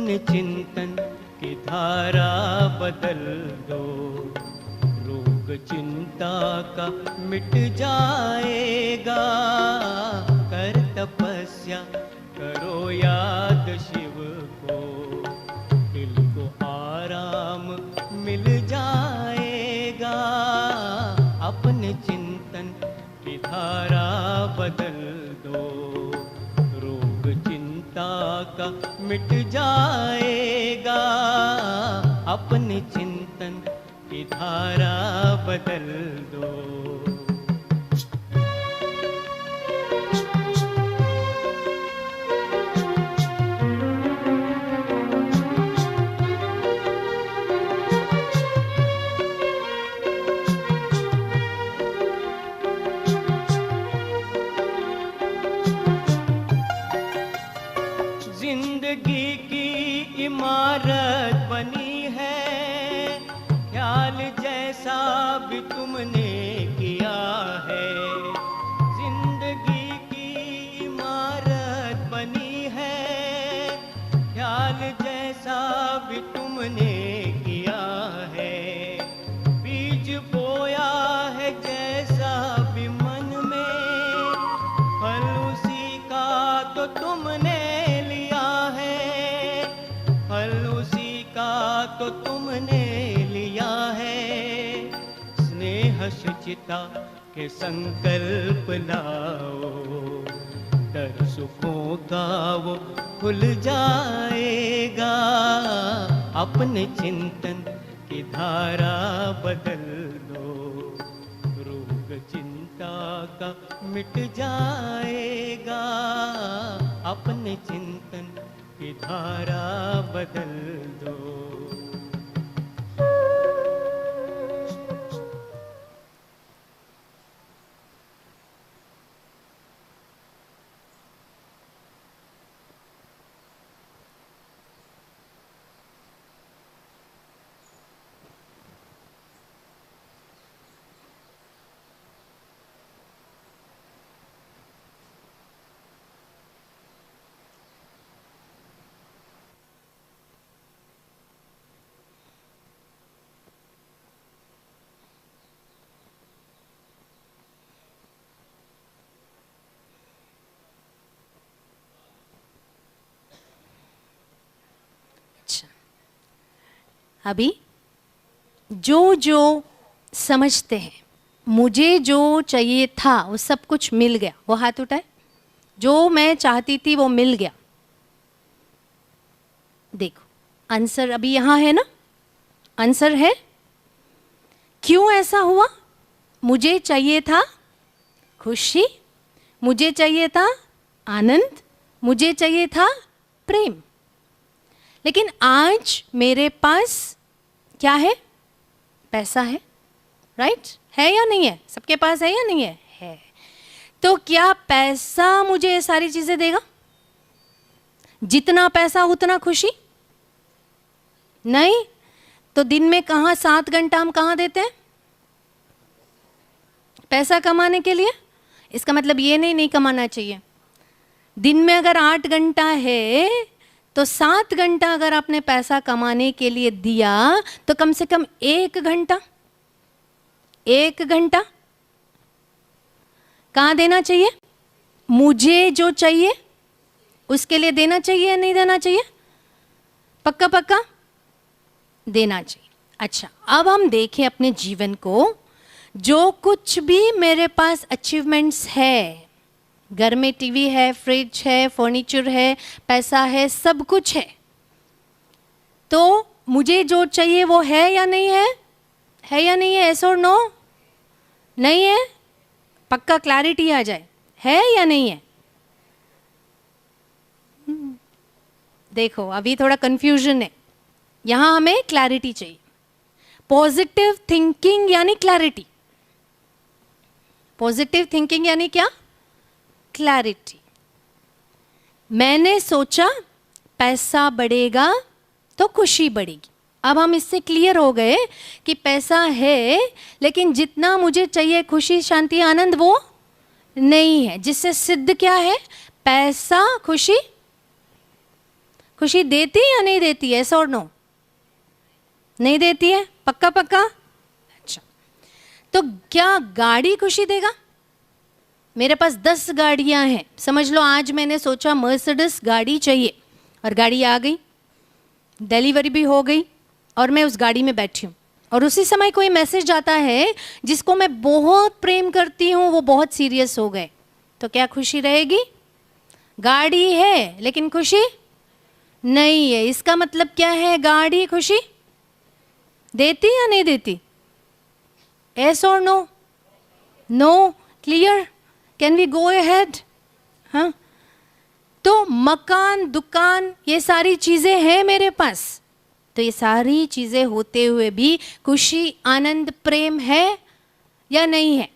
अपने चिंतन की धारा बदल दो। रोग चिंता का मिट जाएगा। कर तपस्या करो याद शिव को, दिल को आराम मिल जाएगा। अपने चिंतन की धारा बदल दो। रोग चिंता का मिट जाएगा। अपने चिंतन की धारा बदल दो। जिंदगी की इमारत बनी है, ख्याल जैसा भी तुमने किया है। जिंदगी की इमारत बनी है, ख्याल जैसा भी तुमने किया है। बीज बोया है जैसा भी मन में, फल उसी का तो तुमने तो तुमने लिया है। स्नेह शुचिता के संकल्प लाओ, डर सुखों का वो खुल जाएगा। अपने चिंतन की धारा बदल दो। रोग चिंता का मिट जाएगा। अपने चिंतन की धारा बदल दो। अभी जो जो समझते हैं मुझे जो चाहिए था वो सब कुछ मिल गया, वो हाथ उठाए। जो मैं चाहती थी वो मिल गया। देखो आंसर अभी यहाँ है ना, आंसर है क्यों ऐसा हुआ। मुझे चाहिए था खुशी, मुझे चाहिए था आनंद, मुझे चाहिए था प्रेम। लेकिन आज मेरे पास क्या है? पैसा है, राइट? है या नहीं है? सबके पास है या नहीं है? है। तो क्या पैसा मुझे ये सारी चीजें देगा? जितना पैसा उतना खुशी नहीं। तो दिन में कहाँ 7 घंटा हम कहाँ देते हैं पैसा कमाने के लिए? इसका मतलब ये नहीं कमाना चाहिए। दिन में अगर 8 घंटा है तो 7 घंटा अगर आपने पैसा कमाने के लिए दिया तो कम से कम 1 घंटा कहाँ देना चाहिए? मुझे जो चाहिए उसके लिए देना चाहिए या नहीं देना चाहिए? पक्का पक्का देना चाहिए। अच्छा, अब हम देखें अपने जीवन को। जो कुछ भी मेरे पास अचीवमेंट्स है, घर में टीवी है, फ्रिज है, फर्नीचर है, पैसा है, सब कुछ है, तो मुझे जो चाहिए वो है या नहीं है? है या नहीं है? यस और नो? नहीं है? पक्का क्लैरिटी आ जाए, है या नहीं है? देखो अभी थोड़ा कंफ्यूजन है, यहां हमें क्लैरिटी चाहिए। पॉजिटिव थिंकिंग यानी क्लैरिटी। पॉजिटिव थिंकिंग यानी क्या? क्लैरिटी। मैंने सोचा पैसा बढ़ेगा तो खुशी बढ़ेगी। अब हम इससे क्लियर हो गए कि पैसा है लेकिन जितना मुझे चाहिए खुशी, शांति, आनंद वो नहीं है। जिससे सिद्ध क्या है? पैसा खुशी खुशी देती या नहीं देती है? ऐसा और नो? नहीं देती है, पक्का पक्का? अच्छा, तो क्या गाड़ी खुशी देगा? मेरे पास 10 गाड़ियां हैं, समझ लो आज मैंने सोचा मर्सिडीज गाड़ी चाहिए और गाड़ी आ गई, डिलीवरी भी हो गई और मैं उस गाड़ी में बैठी हूँ और उसी समय कोई मैसेज आता है जिसको मैं बहुत प्रेम करती हूँ, वो बहुत सीरियस हो गए, तो क्या खुशी रहेगी? गाड़ी है लेकिन खुशी नहीं है। इसका मतलब क्या है? गाड़ी खुशी देती या नहीं देती? Yes or no? No? Clear? Can we go ahead? हाँ, तो मकान, दुकान, ये सारी चीजें हैं मेरे पास, तो ये सारी चीजें होते हुए भी खुशी, आनंद, प्रेम है या नहीं है?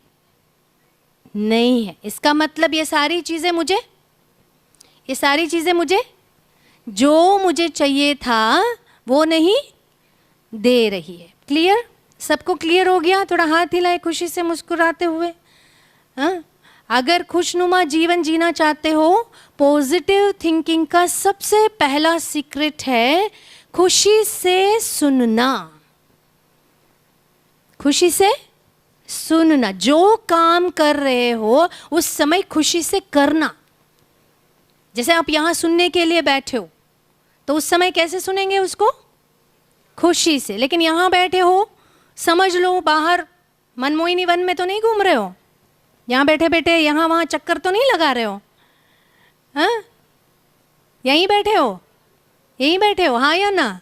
नहीं है। इसका मतलब ये सारी चीजें मुझे जो मुझे चाहिए था वो नहीं दे रही है। क्लियर? सबको क्लियर हो गया? थोड़ा हाथ हिलाए खुशी से मुस्कुराते हुए। हाँ, अगर खुशनुमा जीवन जीना चाहते हो, पॉजिटिव थिंकिंग का सबसे पहला सीक्रेट है खुशी से सुनना। खुशी से सुनना। जो काम कर रहे हो उस समय खुशी से करना। जैसे आप यहाँ सुनने के लिए बैठे हो तो उस समय कैसे सुनेंगे उसको? खुशी से। लेकिन यहाँ बैठे हो, समझ लो बाहर मनमोहिनी वन में तो नहीं घूम रहे हो, यहाँ बैठे बैठे यहाँ वहाँ चक्कर तो नहीं लगा रहे हो, हाँ? यहीं बैठे हो, हाँ या ना?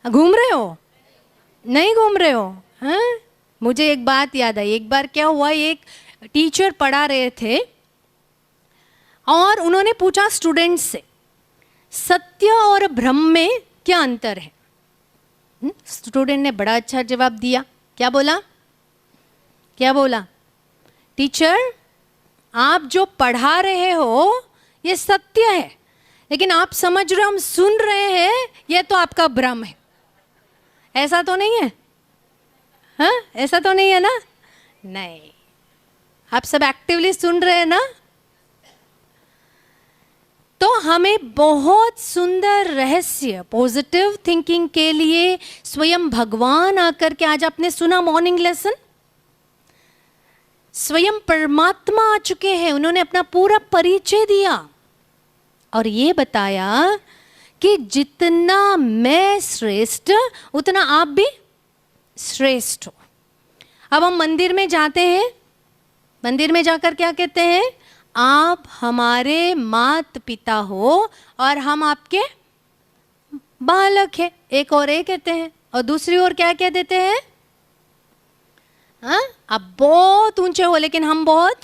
घूम रहे हो? नहीं घूम रहे हो? हाँ? मुझे एक बात याद आई। एक बार क्या हुआ, एक टीचर पढ़ा रहे थे और उन्होंने पूछा स्टूडेंट्स से, सत्य और भ्रम में क्या अंतर है? स्टूडेंट ने बड़ा अच्छा जवाब दिया। क्या बोला? टीचर, आप जो पढ़ा रहे हो ये सत्य है, लेकिन आप समझ रहे हो हम सुन रहे हैं, ये तो आपका भ्रम है। ऐसा तो नहीं है? हाँ, ऐसा तो नहीं है ना? नहीं, आप सब एक्टिवली सुन रहे हैं ना? तो हमें बहुत सुंदर रहस्य पॉजिटिव थिंकिंग के लिए स्वयं भगवान आकर के, आज आपने सुना मॉर्निंग लेसन, स्वयं परमात्मा आ चुके हैं। उन्होंने अपना पूरा परिचय दिया और ये बताया कि जितना मैं श्रेष्ठ उतना आप भी श्रेष्ठ हो। अब हम मंदिर में जाते हैं, मंदिर में जाकर क्या कहते हैं? आप हमारे माता पिता हो और हम आपके बालक हैं। एक और ये कहते हैं, और दूसरी ओर क्या कह देते हैं? हाँ, आप बहुत ऊंचे हो लेकिन हम बहुत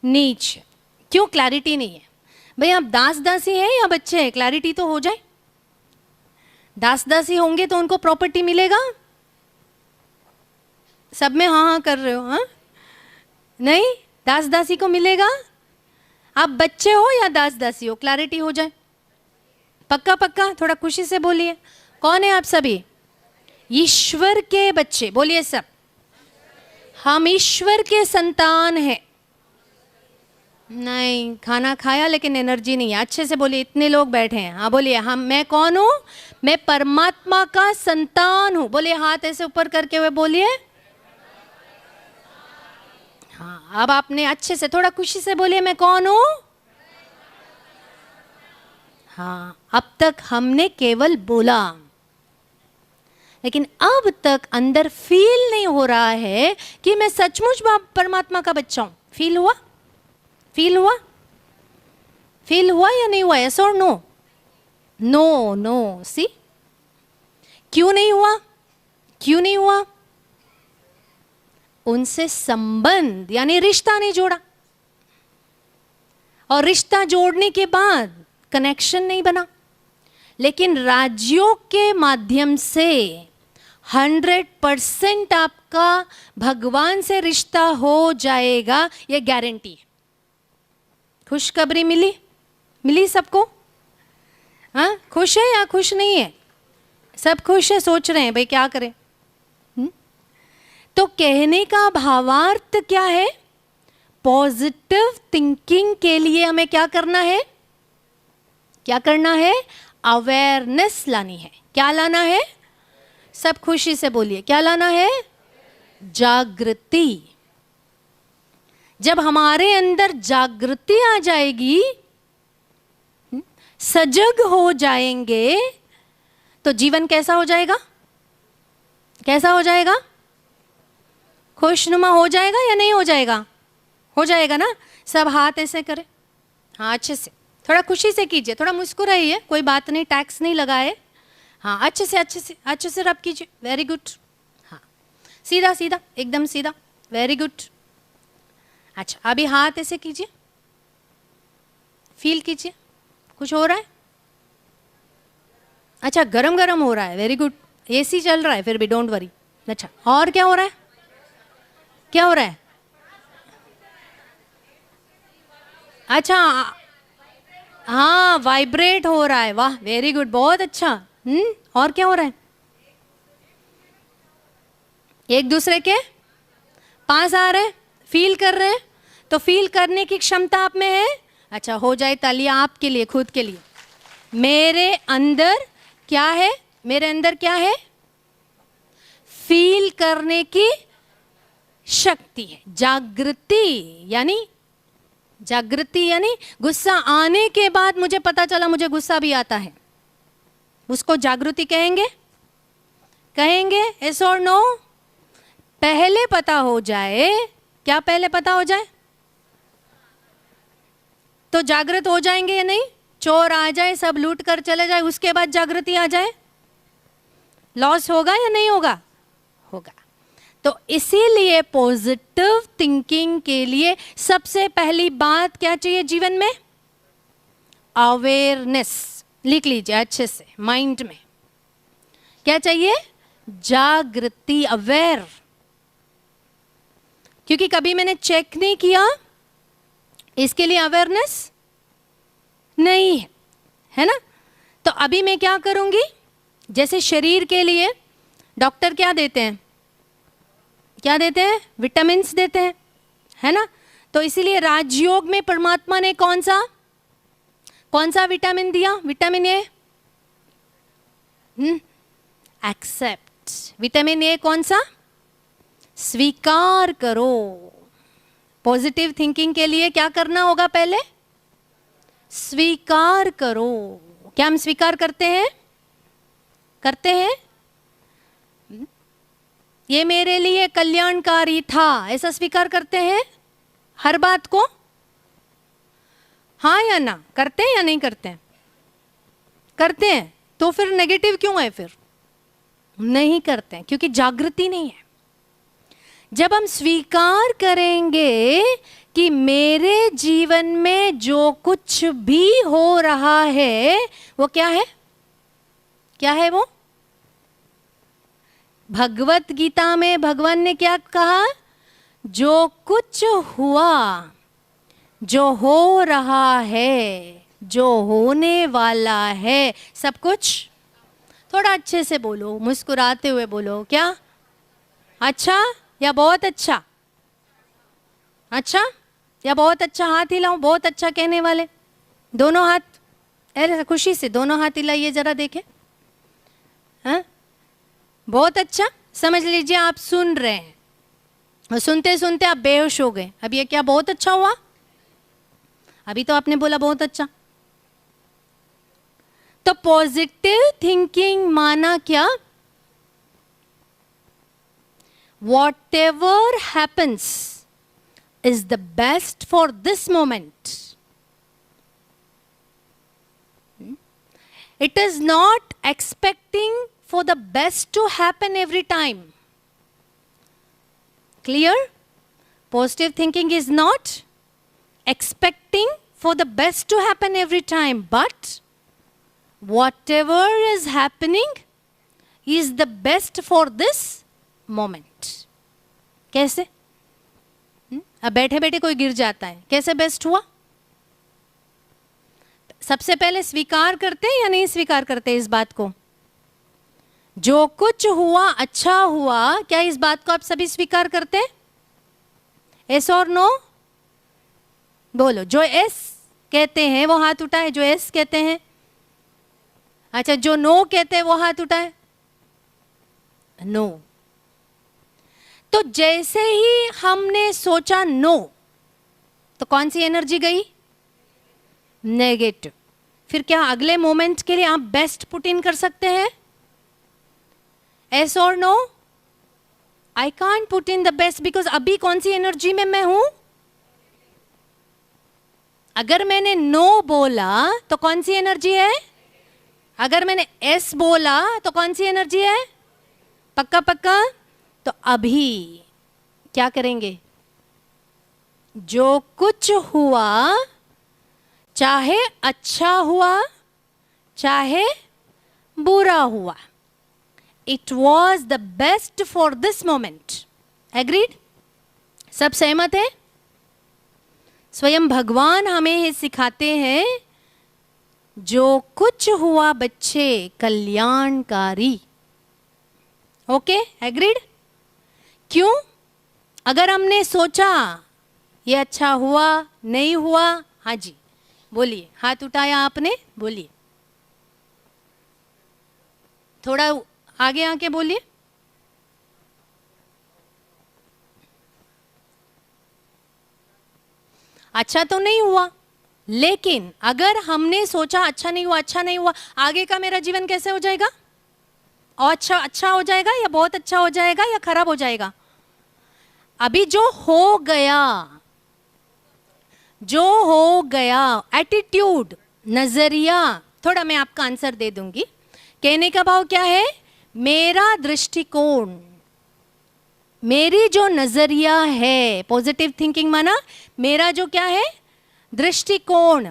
नीच। क्यों? क्लैरिटी नहीं है। भाई आप दास दासी हैं या बच्चे हैं? क्लैरिटी तो हो जाए। दास दासी होंगे तो उनको प्रॉपर्टी मिलेगा। सब में हाँ हाँ कर रहे हो? हाँ, नहीं, दास दासी को मिलेगा। आप बच्चे हो या दास दासी हो? क्लैरिटी हो जाए। पक्का पक्का? थोड़ा खुशी से बोलिए। कौन है आप सभी? ईश्वर के बच्चे। बोलिए सब, हम ईश्वर के संतान हैं। नहीं, खाना खाया लेकिन एनर्जी नहीं है। अच्छे से बोलिए, इतने लोग बैठे हैं। हाँ बोलिए, मैं कौन हूँ? मैं परमात्मा का संतान हूँ। बोलिए, हाथ ऐसे ऊपर करके हुए बोलिए। हाँ, अब आपने अच्छे से थोड़ा खुशी से बोलिए, मैं कौन हूँ? हाँ, अब तक हमने केवल बोला, लेकिन अब तक अंदर फील नहीं हो रहा है कि मैं सचमुच परमात्मा का बच्चा हूं। फील हुआ? फील हुआ? फील हुआ या नहीं हुआ? यस और नो? No no. सी, क्यों नहीं हुआ? क्यों नहीं हुआ? उनसे संबंध यानी रिश्ता नहीं जोड़ा, और रिश्ता जोड़ने के बाद कनेक्शन नहीं बना। लेकिन राज्यों के माध्यम से 100% आपका भगवान से रिश्ता हो जाएगा, ये गारंटी है। खुशखबरी मिली सबको? हाँ, खुश है या खुश नहीं है? सब खुश है, सोच रहे हैं भाई क्या करें। तो कहने का भावार्थ क्या है? पॉजिटिव थिंकिंग के लिए हमें क्या करना है? क्या करना है? अवेयरनेस लानी है। क्या लाना है? सब खुशी से बोलिए, क्या लाना है? जागृति। जब हमारे अंदर जागृति आ जाएगी, सजग हो जाएंगे, तो जीवन कैसा हो जाएगा? कैसा हो जाएगा? खुशनुमा हो जाएगा या नहीं हो जाएगा? हो जाएगा ना। सब हाथ ऐसे करें, हाँ अच्छे से, थोड़ा खुशी से कीजिए, थोड़ा मुस्कुराइए, कोई बात नहीं, टैक्स नहीं लगाए। हाँ अच्छे से अच्छे से अच्छे से रब कीजिए, वेरी गुड। हाँ सीधा सीधा, एकदम सीधा, वेरी गुड। अच्छा अभी हाथ ऐसे कीजिए, फील कीजिए, कुछ हो रहा है? अच्छा गरम गरम हो रहा है, वेरी गुड। एसी चल रहा है फिर भी, डोंट वरी। अच्छा और क्या हो रहा है? क्या हो रहा है? अच्छा हाँ वाइब्रेट हो रहा है, वाह वेरी गुड, बहुत अच्छा। और क्या हो रहा है? एक दूसरे के पास आ रहे हैं, फील कर रहे हैं, तो फील करने की क्षमता आप में है। अच्छा हो जाए तालियां आपके लिए, खुद के लिए। मेरे अंदर क्या है? मेरे अंदर क्या है? फील करने की शक्ति है। जागृति यानी, जागृति यानी गुस्सा आने के बाद मुझे पता चला मुझे गुस्सा भी आता है, उसको जागृति कहेंगे? कहेंगे? यस और नो? पहले पता हो जाए, क्या पहले पता हो जाए तो जागृत हो जाएंगे या नहीं? चोर आ जाए, सब लूट कर चले जाए, उसके बाद जागृति आ जाए, लॉस होगा या नहीं होगा? होगा। तो इसीलिए पॉजिटिव थिंकिंग के लिए सबसे पहली बात क्या चाहिए जीवन में? अवेयरनेस। लिख लीजिए अच्छे से माइंड में, क्या चाहिए? जागृति, अवेयर। क्योंकि कभी मैंने चेक नहीं किया, इसके लिए अवेयरनेस नहीं है, है ना। तो अभी मैं क्या करूंगी? जैसे शरीर के लिए डॉक्टर क्या देते हैं? क्या देते हैं? विटामिन्स देते हैं, है ना। तो इसीलिए राजयोग में परमात्मा ने कौन सा विटामिन दिया? Vitamin A, accept. Vitamin A कौन सा? स्वीकार करो। पॉजिटिव थिंकिंग के लिए क्या करना होगा? पहले स्वीकार करो। क्या हम स्वीकार करते हैं? करते हैं? ये मेरे लिए कल्याणकारी था, ऐसा स्वीकार करते हैं हर बात को? हाँ या ना? करते हैं या नहीं करते हैं? करते हैं। तो फिर नेगेटिव क्यों है? फिर नहीं करते हैं क्योंकि जागृति नहीं है। जब हम स्वीकार करेंगे कि मेरे जीवन में जो कुछ भी हो रहा है वो क्या है? क्या है वो? भगवत गीता में भगवान ने क्या कहा? जो कुछ हुआ, जो हो रहा है, जो होने वाला है, सब कुछ। थोड़ा अच्छे से बोलो, मुस्कुराते हुए बोलो। क्या? अच्छा या बहुत अच्छा? अच्छा या बहुत अच्छा? हाथ हिलाओ, बहुत अच्छा कहने वाले दोनों हाथ, अरे खुशी से दोनों हाथ हिलाइए जरा देखें। हाँ बहुत अच्छा। समझ लीजिए आप सुन रहे हैं और सुनते सुनते आप बेहोश हो गए। अब ये क्या बहुत अच्छा हुआ? अभी तो आपने बोला बहुत अच्छा। तो पॉजिटिव थिंकिंग माना क्या? Whatever happens is the best for this moment. It is not expecting for the best to happen every time. Clear? Positive thinking is not expecting for the best to happen every time, but whatever is happening is the best for this moment. कैसे? अब बैठे बैठे कोई गिर जाता है, कैसे best हुआ? सबसे पहले स्वीकार करते हैं या नहीं स्वीकार करते इस बात को? जो कुछ हुआ अच्छा हुआ, क्या इस बात को आप सभी स्वीकार करते हैं? एस और नो? बोलो। जो एस कहते हैं वो हाथ उठाए, जो एस कहते हैं। अच्छा, जो नो कहते हैं वो हाथ उठाए। नो। तो जैसे ही हमने सोचा नो, तो कौन सी एनर्जी गई? नेगेटिव। फिर क्या अगले मोमेंट के लिए आप बेस्ट पुट इन कर सकते हैं? एस और no? I can't put in the best, because अभी कौन सी एनर्जी में मैं हूं? अगर मैंने नो बोला तो कौन सी एनर्जी है? अगर मैंने एस बोला तो कौन सी एनर्जी है? पक्का पक्का? तो अभी क्या करेंगे? जो कुछ हुआ, चाहे अच्छा हुआ चाहे बुरा हुआ, it was the best for this moment. Agreed? सब सहमत है? स्वयं भगवान हमें ये सिखाते हैं, जो कुछ हुआ बच्चे कल्याणकारी। Okay, agreed? क्यों? अगर हमने सोचा ये अच्छा हुआ, नहीं हुआ, हाँ जी बोलिए, हाथ उठाया आपने, बोलिए, थोड़ा आगे आके बोलिए। अच्छा तो नहीं हुआ, लेकिन अगर हमने सोचा अच्छा नहीं हुआ, अच्छा नहीं हुआ, आगे का मेरा जीवन कैसे हो जाएगा? और अच्छा हो जाएगा या बहुत अच्छा हो जाएगा या खराब हो जाएगा? अभी जो हो गया, एटीट्यूड, नजरिया, थोड़ा मैं आपका आंसर दे दूंगी। कहने का भाव क्या है? मेरा दृष्टिकोण, मेरी जो नजरिया है, पॉजिटिव थिंकिंग माना मेरा जो क्या है? दृष्टिकोण।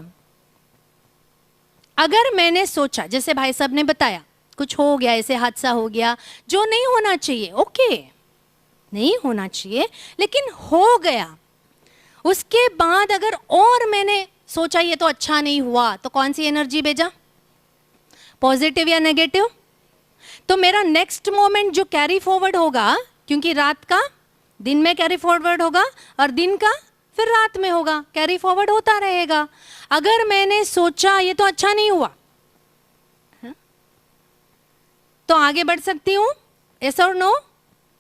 अगर मैंने सोचा, जैसे भाई साहब ने बताया, कुछ हो गया, ऐसे हादसा हो गया जो नहीं होना चाहिए, ओके, नहीं होना चाहिए, लेकिन हो गया। उसके बाद अगर और मैंने सोचा ये तो अच्छा नहीं हुआ, तो कौन सी एनर्जी भेजा? पॉजिटिव या नेगेटिव? तो मेरा नेक्स्ट मोमेंट जो कैरी फॉरवर्ड होगा, क्योंकि रात का दिन में कैरी फॉरवर्ड होगा और दिन का फिर रात में होगा, कैरी फॉरवर्ड होता रहेगा। अगर मैंने सोचा ये तो अच्छा नहीं हुआ, तो आगे बढ़ सकती हूं? यस और नो?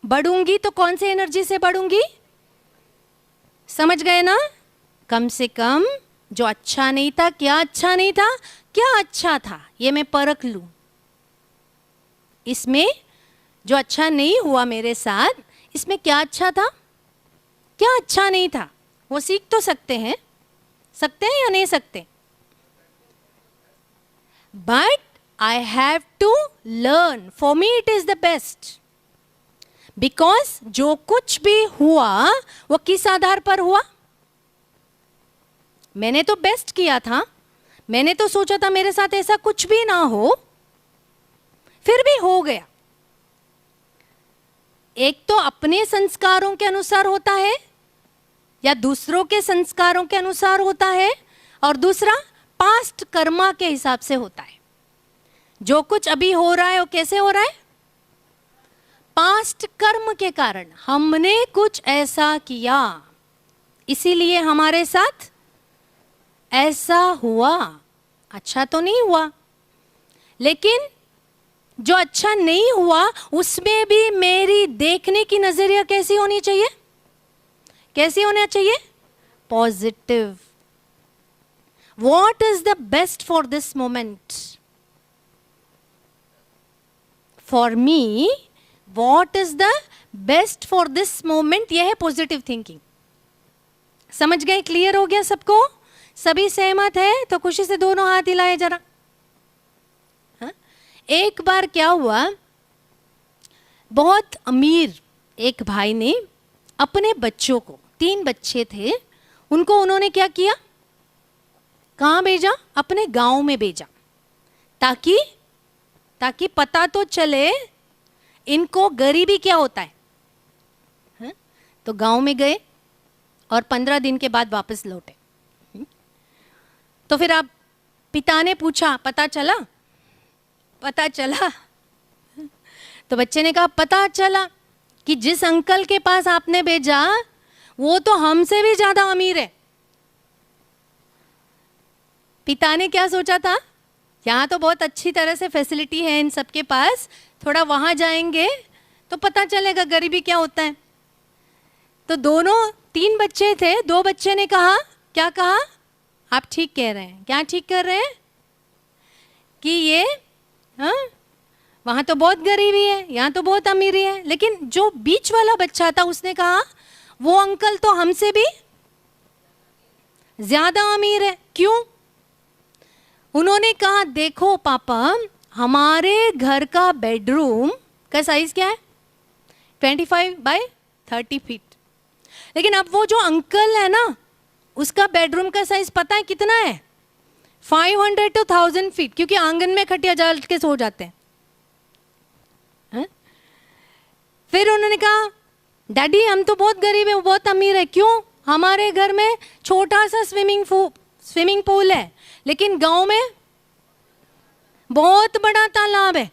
बढ़ूंगी तो कौन सी एनर्जी से बढ़ूंगी? समझ गए ना? कम से कम जो अच्छा नहीं था, क्या अच्छा नहीं था, क्या अच्छा था, ये मैं परख लूं। इसमें जो अच्छा नहीं हुआ मेरे साथ, इसमें क्या अच्छा था, क्या अच्छा नहीं था, वो सीख तो सकते हैं या नहीं सकते? But I have to learn, for me it is the best, because जो कुछ भी हुआ वो किस आधार पर हुआ? मैंने तो बेस्ट किया था, मैंने तो सोचा था मेरे साथ ऐसा कुछ भी ना हो, फिर भी हो गया। एक तो अपने संस्कारों के अनुसार होता है या दूसरों के संस्कारों के अनुसार होता है, और दूसरा पास्ट कर्मा के हिसाब से होता है। जो कुछ अभी हो रहा है वो कैसे हो रहा है? पास्ट कर्म के कारण हमने कुछ ऐसा किया, इसीलिए हमारे साथ ऐसा हुआ। अच्छा तो नहीं हुआ, लेकिन जो अच्छा नहीं हुआ उसमें भी मेरी देखने की नजरिया कैसी होनी चाहिए? कैसी होना चाहिए? Positive. What is the best for this moment? For me, what is the best for this moment? यह है पॉजिटिव थिंकिंग। समझ गए? क्लियर हो गया सबको? सभी सहमत है? तो खुशी से दोनों हाथ हिलाए जरा। हाँ? एक बार क्या हुआ, बहुत अमीर एक भाई ने अपने बच्चों को, 3 बच्चे थे, उनको उन्होंने क्या किया? कहाँ भेजा? अपने गांव में भेजा, ताकि पता तो चले इनको गरीबी क्या होता है। हाँ? तो गांव में गए और 15 दिन के बाद वापस लौटे। तो फिर आप पिता ने पूछा, पता चला? तो बच्चे ने कहा, पता चला कि जिस अंकल के पास आपने भेजा वो तो हमसे भी ज्यादा अमीर है। पिता ने क्या सोचा था? यहाँ तो बहुत अच्छी तरह से फैसिलिटी है इन सबके पास, थोड़ा वहाँ जाएंगे तो पता चलेगा गरीबी क्या होता है। तो दोनों 3 बच्चे थे, 2 बच्चे ने कहा, क्या कहा? आप ठीक कह रहे हैं। क्या ठीक कर रहे हैं? कि ये वहाँ तो बहुत गरीबी है, यहाँ तो बहुत अमीरी है। लेकिन जो बीच वाला बच्चा था उसने कहा वो अंकल तो हमसे भी ज्यादा अमीर है। क्यों? उन्होंने कहा देखो पापा, हमारे घर का बेडरूम का साइज क्या है? 25 बाय 30 फीट। लेकिन अब वो जो अंकल है ना, उसका बेडरूम का साइज पता है कितना है? 500 to 1000 फीट, क्योंकि आंगन में खटिया डाल के सो जाते हैं। फिर उन्होंने कहा डैडी हम तो बहुत गरीब है, वो बहुत अमीर है। क्यों? हमारे घर में छोटा सा स्विमिंग पूल है, लेकिन गांव में बहुत बड़ा तालाब है।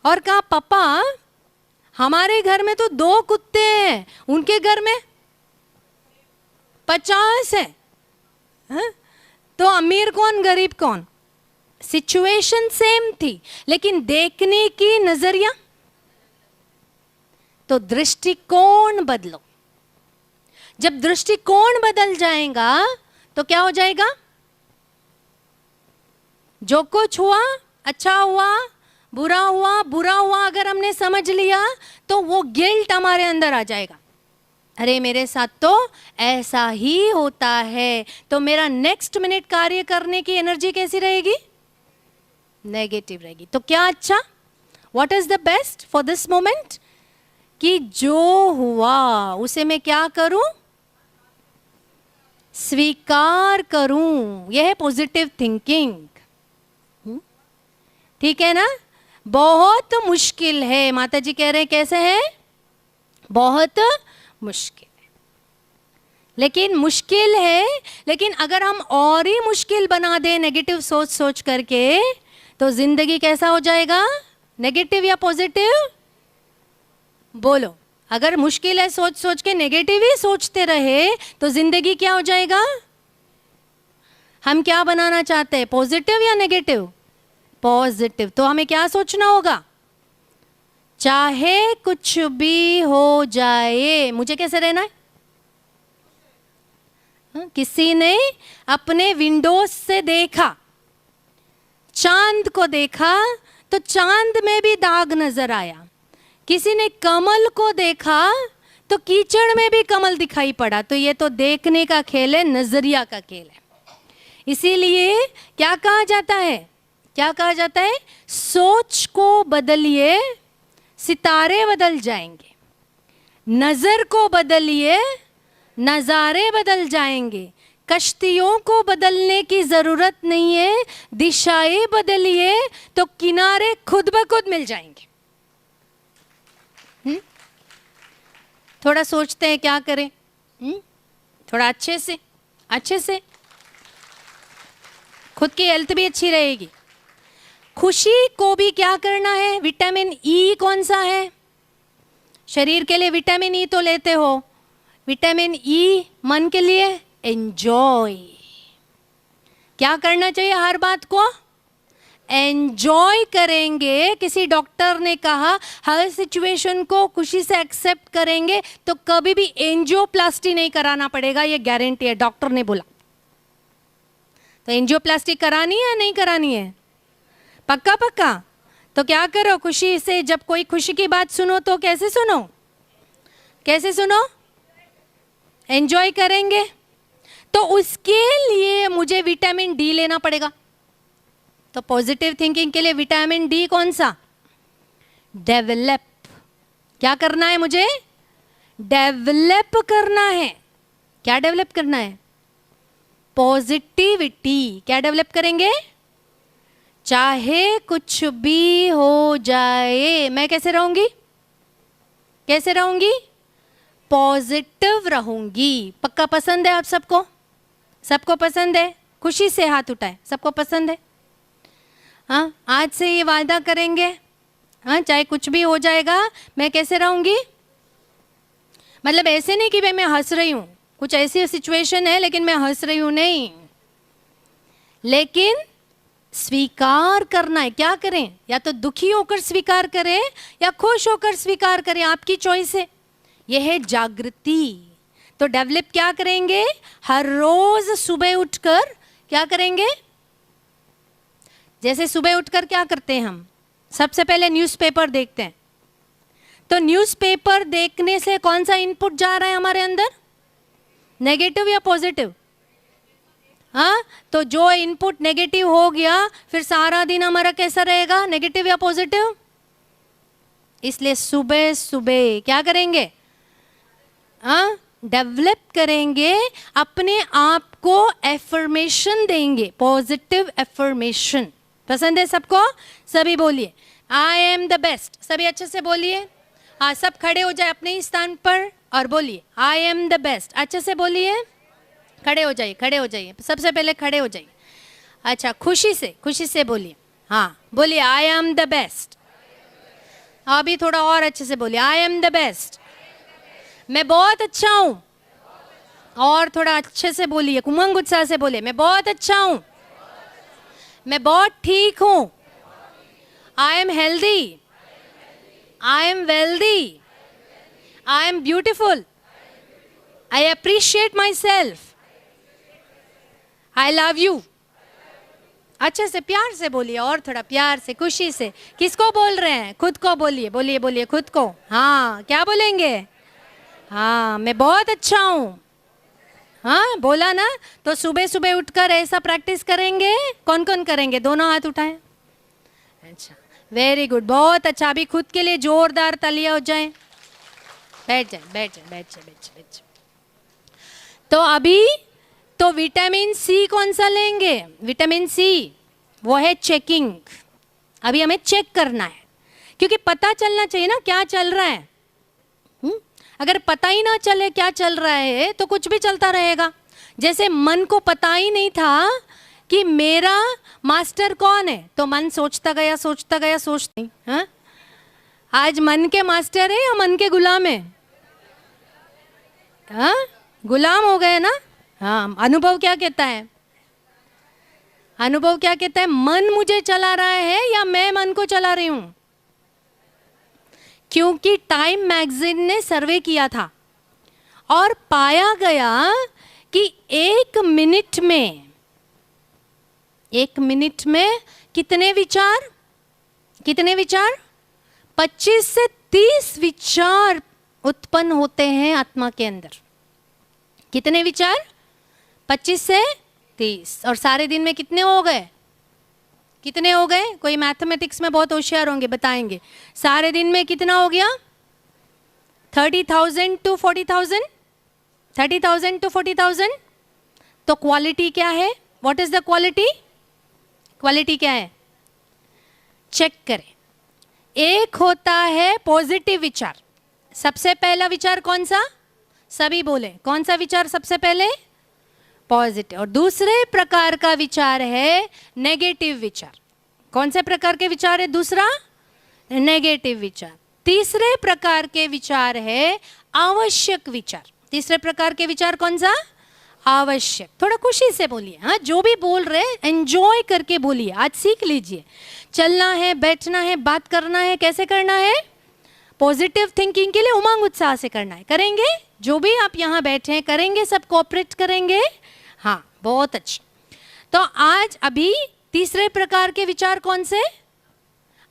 और कहा पापा हमारे घर में तो 2 कुत्ते हैं, उनके घर में 50 है। तो अमीर कौन गरीब कौन? सिचुएशन सेम थी, लेकिन देखने की नजरिया, तो दृष्टिकोण बदलो। जब दृष्टिकोण बदल जाएगा तो क्या हो जाएगा? जो कुछ हुआ अच्छा हुआ, बुरा हुआ अगर हमने समझ लिया तो वो गिल्ट हमारे अंदर आ जाएगा। अरे मेरे साथ तो ऐसा ही होता है, तो मेरा नेक्स्ट मिनट कार्य करने की एनर्जी कैसी रहेगी? नेगेटिव रहेगी। तो क्या अच्छा, what is the best for this moment? कि जो हुआ उसे मैं क्या करूं? स्वीकार करूं। यह है पॉजिटिव थिंकिंग। ठीक है ना? बहुत मुश्किल है। माता जी कह रहे हैं कैसे है? बहुत मुश्किल है। लेकिन मुश्किल है, लेकिन अगर हम और ही मुश्किल बना दें नेगेटिव सोच सोच करके, तो जिंदगी कैसा हो जाएगा? नेगेटिव या पॉजिटिव? बोलो। अगर मुश्किल है सोच सोच के नेगेटिव ही सोचते रहे तो जिंदगी क्या हो जाएगा? हम क्या बनाना चाहते हैं? पॉजिटिव या नेगेटिव? पॉजिटिव। तो हमें क्या सोचना होगा? चाहे कुछ भी हो जाए, मुझे कैसे रहना है? किसी ने अपने विंडोज से देखा, चांद को देखा तो चांद में भी दाग नजर आया। किसी ने कमल को देखा तो कीचड़ में भी कमल दिखाई पड़ा। तो ये तो देखने का खेल है, नजरिया का खेल है। इसीलिए क्या कहा जाता है? क्या कहा जाता है? सोच को बदलिए, सितारे बदल जाएंगे। नजर को बदलिए, नजारे बदल जाएंगे। कश्तियों को बदलने की जरूरत नहीं है, दिशाएं बदलिए तो किनारे खुद ब खुद मिल जाएंगे। थोड़ा सोचते हैं क्या करें? थोड़ा अच्छे से खुद की हेल्थ भी अच्छी रहेगी। खुशी को भी क्या करना है? विटामिन ई कौन सा है? शरीर के लिए विटामिन ई तो लेते हो। विटामिन ई मन के लिए एंजॉय। क्या करना चाहिए? हर बात को एंजॉय करेंगे। किसी डॉक्टर ने कहा हर सिचुएशन को खुशी से एक्सेप्ट करेंगे तो कभी भी एंजियोप्लास्टी नहीं कराना पड़ेगा, ये गारंटी है, डॉक्टर ने बोला। तो एंजियोप्लास्टी करानी है या नहीं करानी है? पक्का पक्का। तो क्या करो, खुशी से जब कोई खुशी की बात सुनो तो कैसे सुनो? कैसे सुनो? एंजॉय करेंगे। तो उसके लिए मुझे विटामिन डी लेना पड़ेगा। तो पॉजिटिव थिंकिंग के लिए विटामिन डी कौन सा? डेवलप। क्या करना है मुझे? डेवलप करना है। क्या डेवलप करना है? पॉजिटिविटी। क्या डेवलप करेंगे? चाहे कुछ भी हो जाए, मैं कैसे रहूंगी? कैसे रहूंगी? पॉजिटिव रहूंगी। पक्का पसंद है आप सबको? सबको पसंद है? खुशी से हाथ उठाए। सबको पसंद है? हाँ, आज से ये वादा करेंगे, हाँ, चाहे कुछ भी हो जाएगा मैं कैसे रहूंगी? मतलब ऐसे नहीं कि भाई मैं हंस रही हूँ, कुछ ऐसी सिचुएशन है लेकिन मैं हंस रही हूँ, नहीं। लेकिन स्वीकार करना है। क्या करें? या तो दुखी होकर स्वीकार करें या खुश होकर स्वीकार करें, आपकी चॉइस है। यह है जागृति। तो डेवलप क्या करेंगे? हर रोज सुबह उठकर क्या करेंगे? जैसे सुबह उठकर क्या करते हैं हम? सबसे पहले न्यूज़पेपर देखते हैं। तो न्यूज़पेपर देखने से कौन सा इनपुट जा रहा है हमारे अंदर? नेगेटिव या पॉजिटिव? हाँ, तो जो इनपुट नेगेटिव हो गया फिर सारा दिन हमारा कैसा रहेगा? नेगेटिव या पॉजिटिव? इसलिए सुबह सुबह क्या करेंगे? हाँ, डेवलप करेंगे, अपने आप को एफर्मेशन देंगे, पॉजिटिव एफर्मेशन। पसंद है सबको? सभी बोलिए आई एम द बेस्ट। सभी अच्छे से बोलिए। हाँ, सब खड़े हो जाए अपने ही स्थान पर और बोलिए आई एम द बेस्ट। अच्छे से बोलिए। खड़े हो जाइए, खड़े हो जाइए, सबसे पहले खड़े हो जाइए। अच्छा, खुशी से बोलिए। हाँ, बोलिए आई एम द बेस्ट। अभी थोड़ा और अच्छे से बोलिए आई एम द बेस्ट। मैं बहुत अच्छा हूँ। और थोड़ा अच्छे से बोलिए, उमंग उत्साह से बोलिए मैं बहुत अच्छा हूँ, मैं बहुत ठीक हूँ। I am healthy, I am wealthy, I am beautiful, I appreciate my self, I love you. अच्छे से प्यार से बोलिए, और थोड़ा प्यार से, खुशी से। किसको बोल रहे हैं? खुद को बोलिए, बोलिए बोलिए खुद को। हाँ, क्या बोलेंगे? हाँ, मैं बहुत अच्छा हूँ। हाँ, बोला ना? तो सुबह सुबह उठकर ऐसा प्रैक्टिस करेंगे। कौन कौन करेंगे? दोनों हाथ उठाएं। अच्छा, वेरी गुड, बहुत अच्छा। अभी खुद के लिए जोरदार तालियां हो जाए। बैठ जाए, बैठ जाए, बैठ जाए, बैठ जाए, बैठ जाए। तो अभी तो विटामिन सी कौन सा लेंगे? विटामिन सी वो है चेकिंग। अभी हमें चेक करना है, क्योंकि पता चलना चाहिए ना क्या चल रहा है। अगर पता ही ना चले क्या चल रहा है तो कुछ भी चलता रहेगा। जैसे मन को पता ही नहीं था कि मेरा मास्टर कौन है, तो मन सोचता गया सोचता गया सोचता नहीं। हाँ, आज मन के मास्टर है या मन के गुलाम है? हाँ, गुलाम हो गए ना। हाँ, अनुभव क्या कहता है? अनुभव क्या कहता है? मन मुझे चला रहा है या मैं मन को चला रही हूं? क्योंकि टाइम मैगजीन ने सर्वे किया था और पाया गया कि एक मिनट में कितने विचार? 25 से 30 विचार उत्पन्न होते हैं आत्मा के अंदर। कितने विचार? 25 से 30। और सारे दिन में कितने हो गए? कितने हो गए? कोई मैथमेटिक्स में बहुत होशियार होंगे, बताएंगे। सारे दिन में कितना हो गया? 30,000 to 40,000। 30,000 to 40,000। तो क्वालिटी क्या है? What is the quality? Quality क्या है? चेक करें। एक होता है पॉजिटिव विचार। सबसे पहला विचार कौन सा? सभी बोले कौन सा विचार सबसे पहले? पॉजिटिव। और दूसरे प्रकार का विचार है नेगेटिव विचार। कौन से प्रकार के विचार है? दूसरा नेगेटिव विचार। तीसरे प्रकार के विचार है आवश्यक विचार। तीसरे प्रकार के विचार कौन सा? आवश्यक। थोड़ा खुशी से बोलिए। हाँ, जो भी बोल रहे एंजॉय करके बोलिए। आज सीख लीजिए, चलना है, बैठना है, बात करना है। कैसे करना है? पॉजिटिव थिंकिंग के लिए उमंग उत्साह से करना है। करेंगे? जो भी आप यहाँ बैठे हैं करेंगे, सब कोऑपरेट करेंगे। हाँ, बहुत अच्छा। तो आज अभी तीसरे प्रकार के विचार कौन से?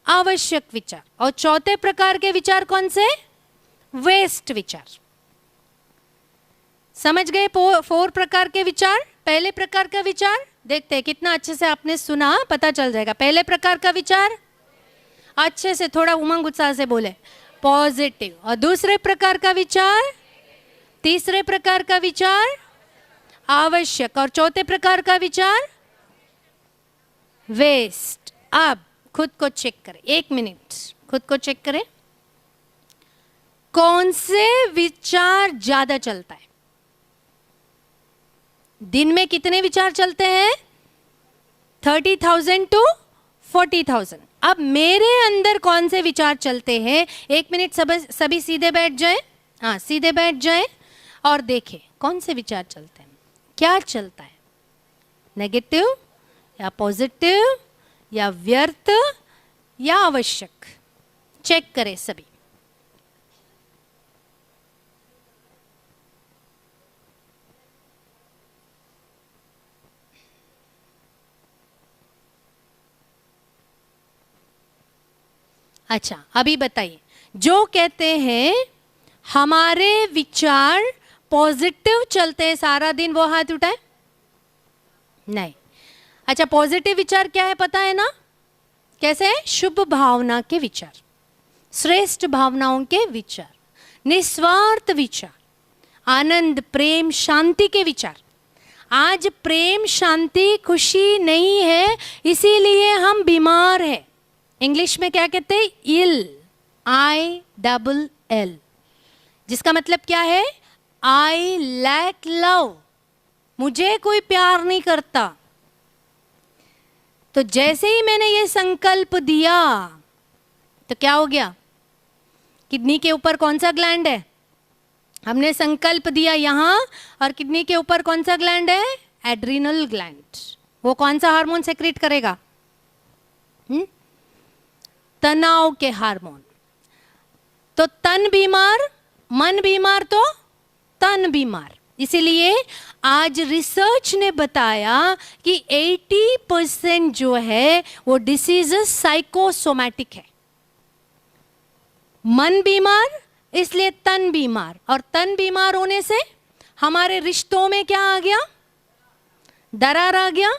आवश्यक विचार। और चौथे प्रकार के विचार कौन से? वेस्ट विचार। समझ गए? 4 प्रकार के विचार। पहले प्रकार का विचार देखते हैं कितना अच्छे से आपने सुना, पता चल जाएगा। पहले प्रकार का विचार अच्छे से थोड़ा उमंग उत्साह से बोले, पॉजिटिव। और दूसरे प्रकार का विचार, तीसरे प्रकार का विचार आवश्यक, और चौथे प्रकार का विचार वेस्ट। अब खुद को चेक करें, 1 मिनट खुद को चेक करें। कौन से विचार ज्यादा चलता है? दिन में कितने विचार चलते हैं? 30,000 to 40,000। अब मेरे अंदर कौन से विचार चलते हैं? 1 मिनट सभी सीधे बैठ जाए। हाँ, सीधे बैठ जाए और देखें कौन से विचार चलते हैं। क्या चलता है? नेगेटिव या पॉजिटिव या व्यर्थ या आवश्यक? चेक करें सभी। अच्छा, अभी बताइए, जो कहते हैं हमारे विचार पॉजिटिव चलते हैं सारा दिन, वो हाथ उठाए। नहीं। अच्छा, पॉजिटिव विचार क्या है पता है ना? कैसे है? शुभ भावना के विचार, श्रेष्ठ भावनाओं के विचार, निस्वार्थ विचार, आनंद, प्रेम, शांति के विचार। आज प्रेम, शांति, खुशी नहीं है, इसीलिए हम बीमार हैं। इंग्लिश में क्या कहते हैं? इल, ILL, जिसका मतलब क्या है? आई लैक लव, मुझे कोई प्यार नहीं करता। तो जैसे ही मैंने ये संकल्प दिया तो क्या हो गया? किडनी के ऊपर कौन सा ग्लैंड है? हमने संकल्प दिया यहां, और किडनी के ऊपर कौन सा ग्लैंड है? Adrenal gland. वो कौन सा हार्मोन सेक्रेट करेगा? तनाव के हार्मोन। तो तन बीमार, मन बीमार तो तन बीमार। इसीलिए आज रिसर्च ने बताया कि 80% जो है वो डिसीजेस साइकोसोमैटिक है। मन बीमार इसलिए तन बीमार, और तन बीमार होने से हमारे रिश्तों में क्या आ गया? दरार आ गया।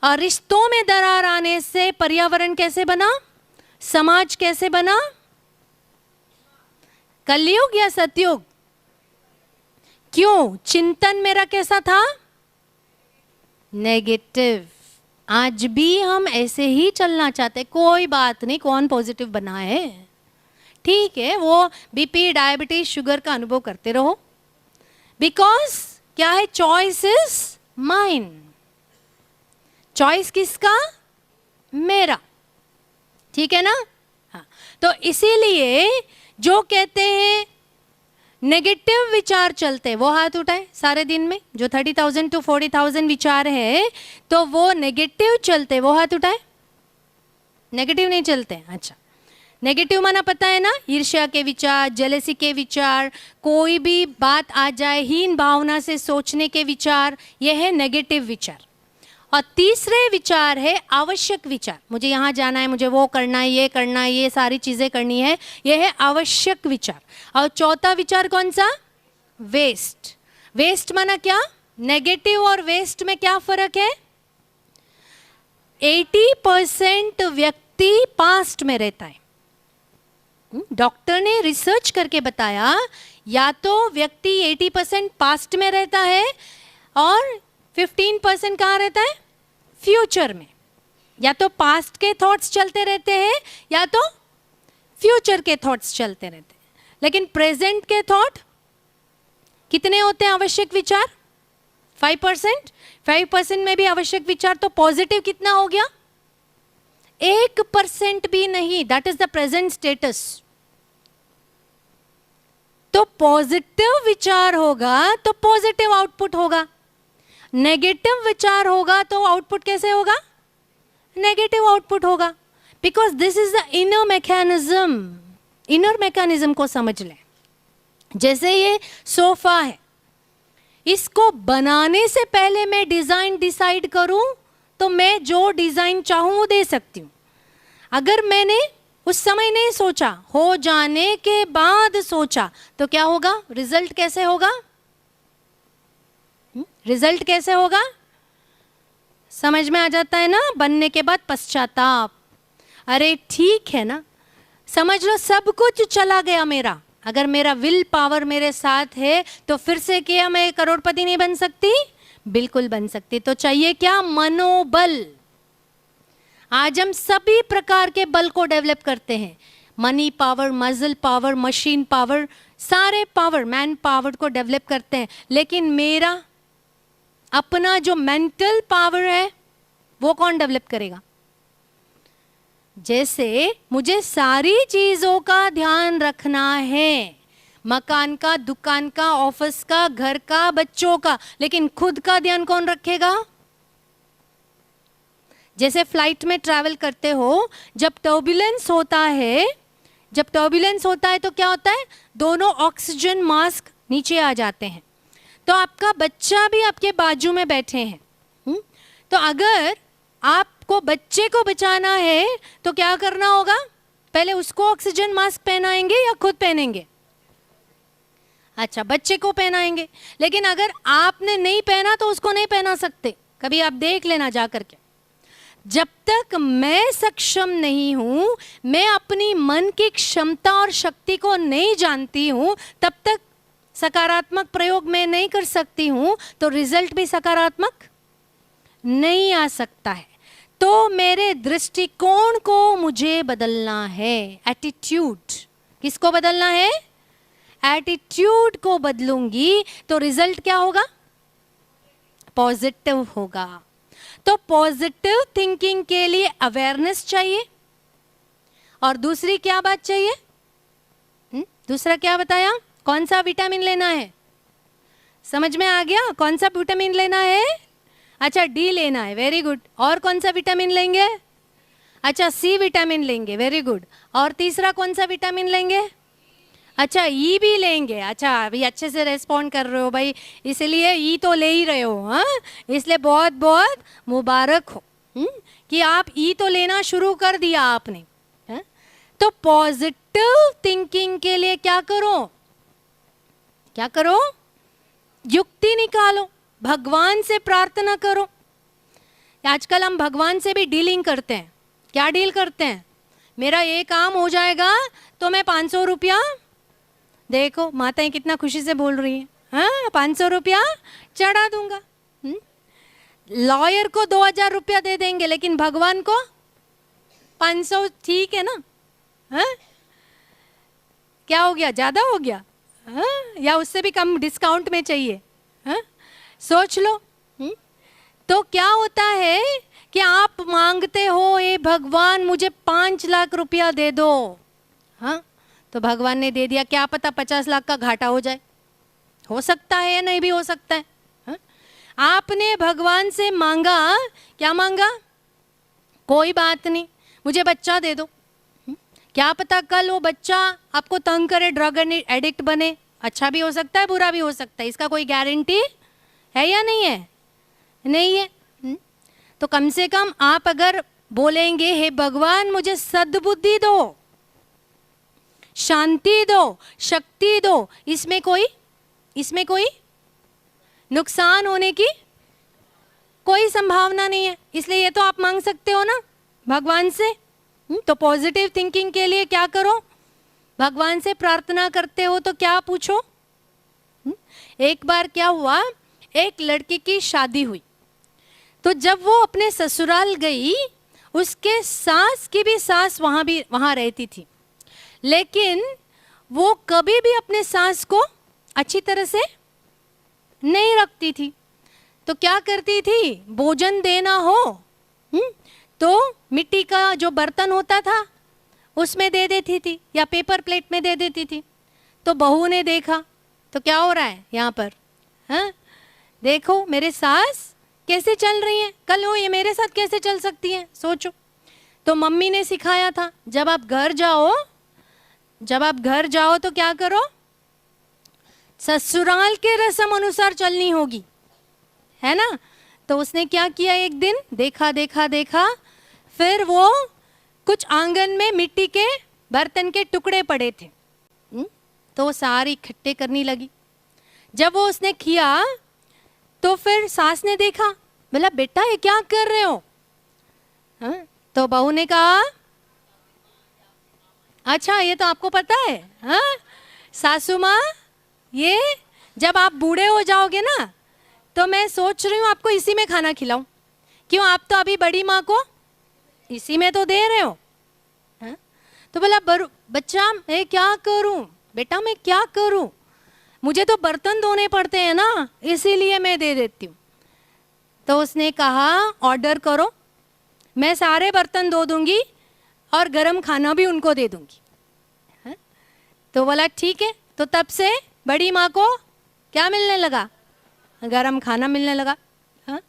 और रिश्तों में दरार आने से पर्यावरण कैसे बना? समाज कैसे बना? कलयुग या सतयुग? क्यों? चिंतन मेरा कैसा था? नेगेटिव। आज भी हम ऐसे ही चलना चाहते। कोई बात नहीं, कौन पॉजिटिव बना है, ठीक है, वो बीपी, डायबिटीज, शुगर का अनुभव करते रहो। बिकॉज क्या है? Choice is mine. चॉइस किसका? मेरा। ठीक है ना? हाँ, तो इसीलिए जो कहते हैं नेगेटिव विचार चलते, वो हाथ उठाए सारे दिन में। जो 30,000 to 40,000 विचार है तो वो नेगेटिव चलते, वो हाथ उठाए। नेगेटिव नहीं चलते? अच्छा, नेगेटिव माना पता है ना? ईर्ष्या के विचार, जेलेसी के विचार, कोई भी बात आ जाए हीन भावना से सोचने के विचार, यह है नेगेटिव विचार। और तीसरे विचार है आवश्यक विचार। मुझे यहाँ जाना है, मुझे वो करना है, ये करना है, ये सारी चीजें करनी है, यह है आवश्यक विचार। और चौथा विचार कौन सा? वेस्ट। वेस्ट माना क्या? नेगेटिव और वेस्ट में क्या फर्क है? 80% व्यक्ति पास्ट में रहता है। डॉक्टर ने रिसर्च करके बताया, या तो व्यक्ति 80% पास्ट में रहता है और 15% कहाँ रहता है? फ्यूचर में। या तो पास्ट के थॉट्स चलते रहते हैं या तो फ्यूचर के थॉट्स चलते रहते हैं। लेकिन प्रेजेंट के थॉट कितने होते हैं? आवश्यक विचार 5%। 5% में भी आवश्यक विचार, तो पॉजिटिव कितना हो गया? 1% भी नहीं। That is the present status. तो पॉजिटिव विचार होगा तो पॉजिटिव आउटपुट होगा, नेगेटिव विचार होगा तो आउटपुट कैसे होगा? नेगेटिव आउटपुट होगा। Because this is the inner mechanism. Inner mechanism को समझ लें। जैसे ये सोफा है, इसको बनाने से पहले मैं डिजाइन डिसाइड करूं तो मैं जो डिजाइन चाहूं वो दे सकती हूं। अगर मैंने उस समय नहीं सोचा, हो जाने के बाद सोचा, तो क्या होगा? रिजल्ट कैसे होगा? रिजल्ट कैसे होगा? समझ में आ जाता है ना? बनने के बाद पश्चाताप। अरे ठीक है ना, समझ लो सब कुछ चला गया मेरा। अगर मेरा विल पावर मेरे साथ है तो फिर से क्या मैं करोड़पति नहीं बन सकती? बिल्कुल बन सकती। तो चाहिए क्या? मनोबल। आज हम सभी प्रकार के बल को डेवलप करते हैं। Money power, muscle power, machine power, सारे पावर, मैन पावर को डेवलप करते हैं। लेकिन मेरा अपना जो मेंटल पावर है वो कौन डेवलप करेगा? जैसे मुझे सारी चीजों का ध्यान रखना है, मकान का, दुकान का, ऑफिस का, घर का, बच्चों का, लेकिन खुद का ध्यान कौन रखेगा? जैसे फ्लाइट में ट्रैवल करते हो, जब टर्बुलेंस होता है, तो क्या होता है, दोनों ऑक्सीजन मास्क नीचे आ जाते हैं। तो आपका बच्चा भी आपके बाजू में बैठे हैं। तो अगर आपको बच्चे को बचाना है तो क्या करना होगा, पहले उसको ऑक्सीजन मास्क पहनाएंगे या खुद पहनेंगे? अच्छा, बच्चे को पहनाएंगे। लेकिन अगर आपने नहीं पहना तो उसको नहीं पहना सकते। कभी आप देख लेना जा करके। जब तक मैं सक्षम नहीं हूं, मैं अपनी मन की क्षमता और शक्ति को नहीं जानती हूं, तब तक सकारात्मक प्रयोग मैं नहीं कर सकती हूं, तो रिजल्ट भी सकारात्मक नहीं आ सकता है। तो मेरे दृष्टिकोण को मुझे बदलना है, एटीट्यूड। किसको बदलना है? एटीट्यूड को बदलूंगी तो रिजल्ट क्या होगा? पॉजिटिव होगा। तो पॉजिटिव थिंकिंग के लिए अवेयरनेस चाहिए। और दूसरी क्या बात चाहिए? दूसरा क्या बताया? कौन सा विटामिन लेना है? समझ में आ गया? कौन सा विटामिन लेना है? अच्छा, डी लेना है, वेरी गुड। और कौन सा विटामिन लेंगे? अच्छा, सी विटामिन लेंगे, वेरी गुड। और तीसरा कौन सा विटामिन लेंगे? अच्छा, ई भी लेंगे। अच्छा, अभी अच्छे से रेस्पॉन्ड कर रहे हो भाई, इसलिए ई तो ले ही रहे हो। हाँ, इसलिए बहुत बहुत मुबारक हो कि आप ई तो लेना शुरू कर दिया आपने। तो पॉजिटिव थिंकिंग के लिए क्या करो? क्या करो? युक्ति निकालो, भगवान से प्रार्थना करो। आजकल हम भगवान से भी डीलिंग करते हैं। क्या डील करते हैं? मेरा ये काम हो जाएगा तो मैं 500 रुपया, देखो माताएं कितना खुशी से बोल रही हैं, हाँ 500 रुपया चढ़ा दूंगा। लॉयर को 2000 रुपया दे देंगे, लेकिन भगवान को 500, ठीक है ना? हाँ, क्या हो गया? ज्यादा हो गया? हाँ, या उससे भी कम डिस्काउंट में चाहिए? हाँ, सोच लो। तो क्या होता है कि आप मांगते हो, ए भगवान मुझे 5 लाख रुपया दे दो। हाँ, तो भगवान ने दे दिया, क्या पता 50 लाख का घाटा हो जाए, हो सकता है या नहीं भी हो सकता है। हाँ? आपने भगवान से मांगा, क्या मांगा? कोई बात नहीं, मुझे बच्चा दे दो। क्या पता कल वो बच्चा आपको तंग करे, ड्रग एडिक्ट बने। अच्छा भी हो सकता है, बुरा भी हो सकता है, इसका कोई गारंटी है या नहीं है? नहीं है। तो कम से कम आप अगर बोलेंगे, हे भगवान मुझे सद्बुद्धि दो, शांति दो, शक्ति दो, इसमें कोई नुकसान होने की कोई संभावना नहीं है। इसलिए ये तो आप मांग सकते हो ना भगवान से। तो पॉजिटिव थिंकिंग के लिए क्या करो? भगवान से प्रार्थना करते हो तो क्या पूछो? एक बार क्या हुआ, एक लड़की की शादी हुई, तो जब वो अपने ससुराल गई, उसके सास की भी सास वहां रहती थी, लेकिन वो कभी भी अपने सास को अच्छी तरह से नहीं रखती थी। तो क्या करती थी? भोजन देना हो तो मिट्टी का जो बर्तन होता था उसमें दे देती थी, या पेपर प्लेट में दे देती थी। तो बहू ने देखा, तो क्या हो रहा है यहाँ पर? हाँ, देखो मेरे सास कैसे चल रही हैं, कल वो ये मेरे साथ कैसे चल सकती हैं, सोचो। तो मम्मी ने सिखाया था, जब आप घर जाओ तो क्या करो? ससुराल के रस्म अनुसार चलनी होगी, है ना? तो उसने क्या किया, एक दिन देखा, फिर वो कुछ आंगन में मिट्टी के बर्तन के टुकड़े पड़े थे, तो वो सारी इकट्ठे करने लगी। जब वो उसने किया तो फिर सास ने देखा, बोला बेटा ये क्या कर रहे हो? हाँ? तो बहू ने कहा, अच्छा ये तो आपको पता है? हाँ सासू माँ, ये जब आप बूढ़े हो जाओगे ना, तो मैं सोच रही हूँ आपको इसी में खाना खिलाऊं। क्यों, आप तो अभी बड़ी माँ को इसी में तो दे रहे हो। हाँ? तो बोला बच्चा मैं क्या करूं? बेटा मैं क्या करूं, मुझे तो बर्तन धोने पड़ते हैं ना, इसीलिए मैं दे देती हूँ। तो उसने कहा ऑर्डर करो, मैं सारे बर्तन धो दूंगी और गरम खाना भी उनको दे दूंगी। हाँ? तो बोला ठीक है। तो तब से बड़ी माँ को क्या मिलने लगा? गरम खाना मिलने लगा। हाँ?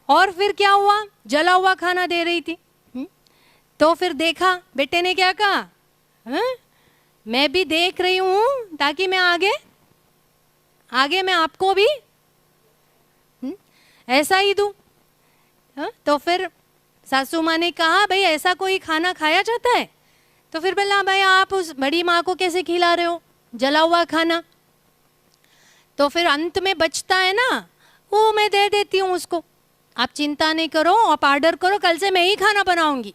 और फिर क्या हुआ, जला हुआ खाना दे रही थी। तो फिर देखा, बेटे ने क्या कहा, मैं भी देख रही हूं ताकि मैं आगे मैं आपको भी ऐसा ही दूं। तो फिर सासू माँ ने कहा, भाई ऐसा कोई खाना खाया जाता है? तो फिर बोला, भाई आप उस बड़ी माँ को कैसे खिला रहे हो जला हुआ खाना? तो फिर अंत में बचता है ना, वो मैं दे देती हूँ उसको, आप चिंता नहीं करो, आप ऑर्डर करो, कल से मैं ही खाना बनाऊंगी।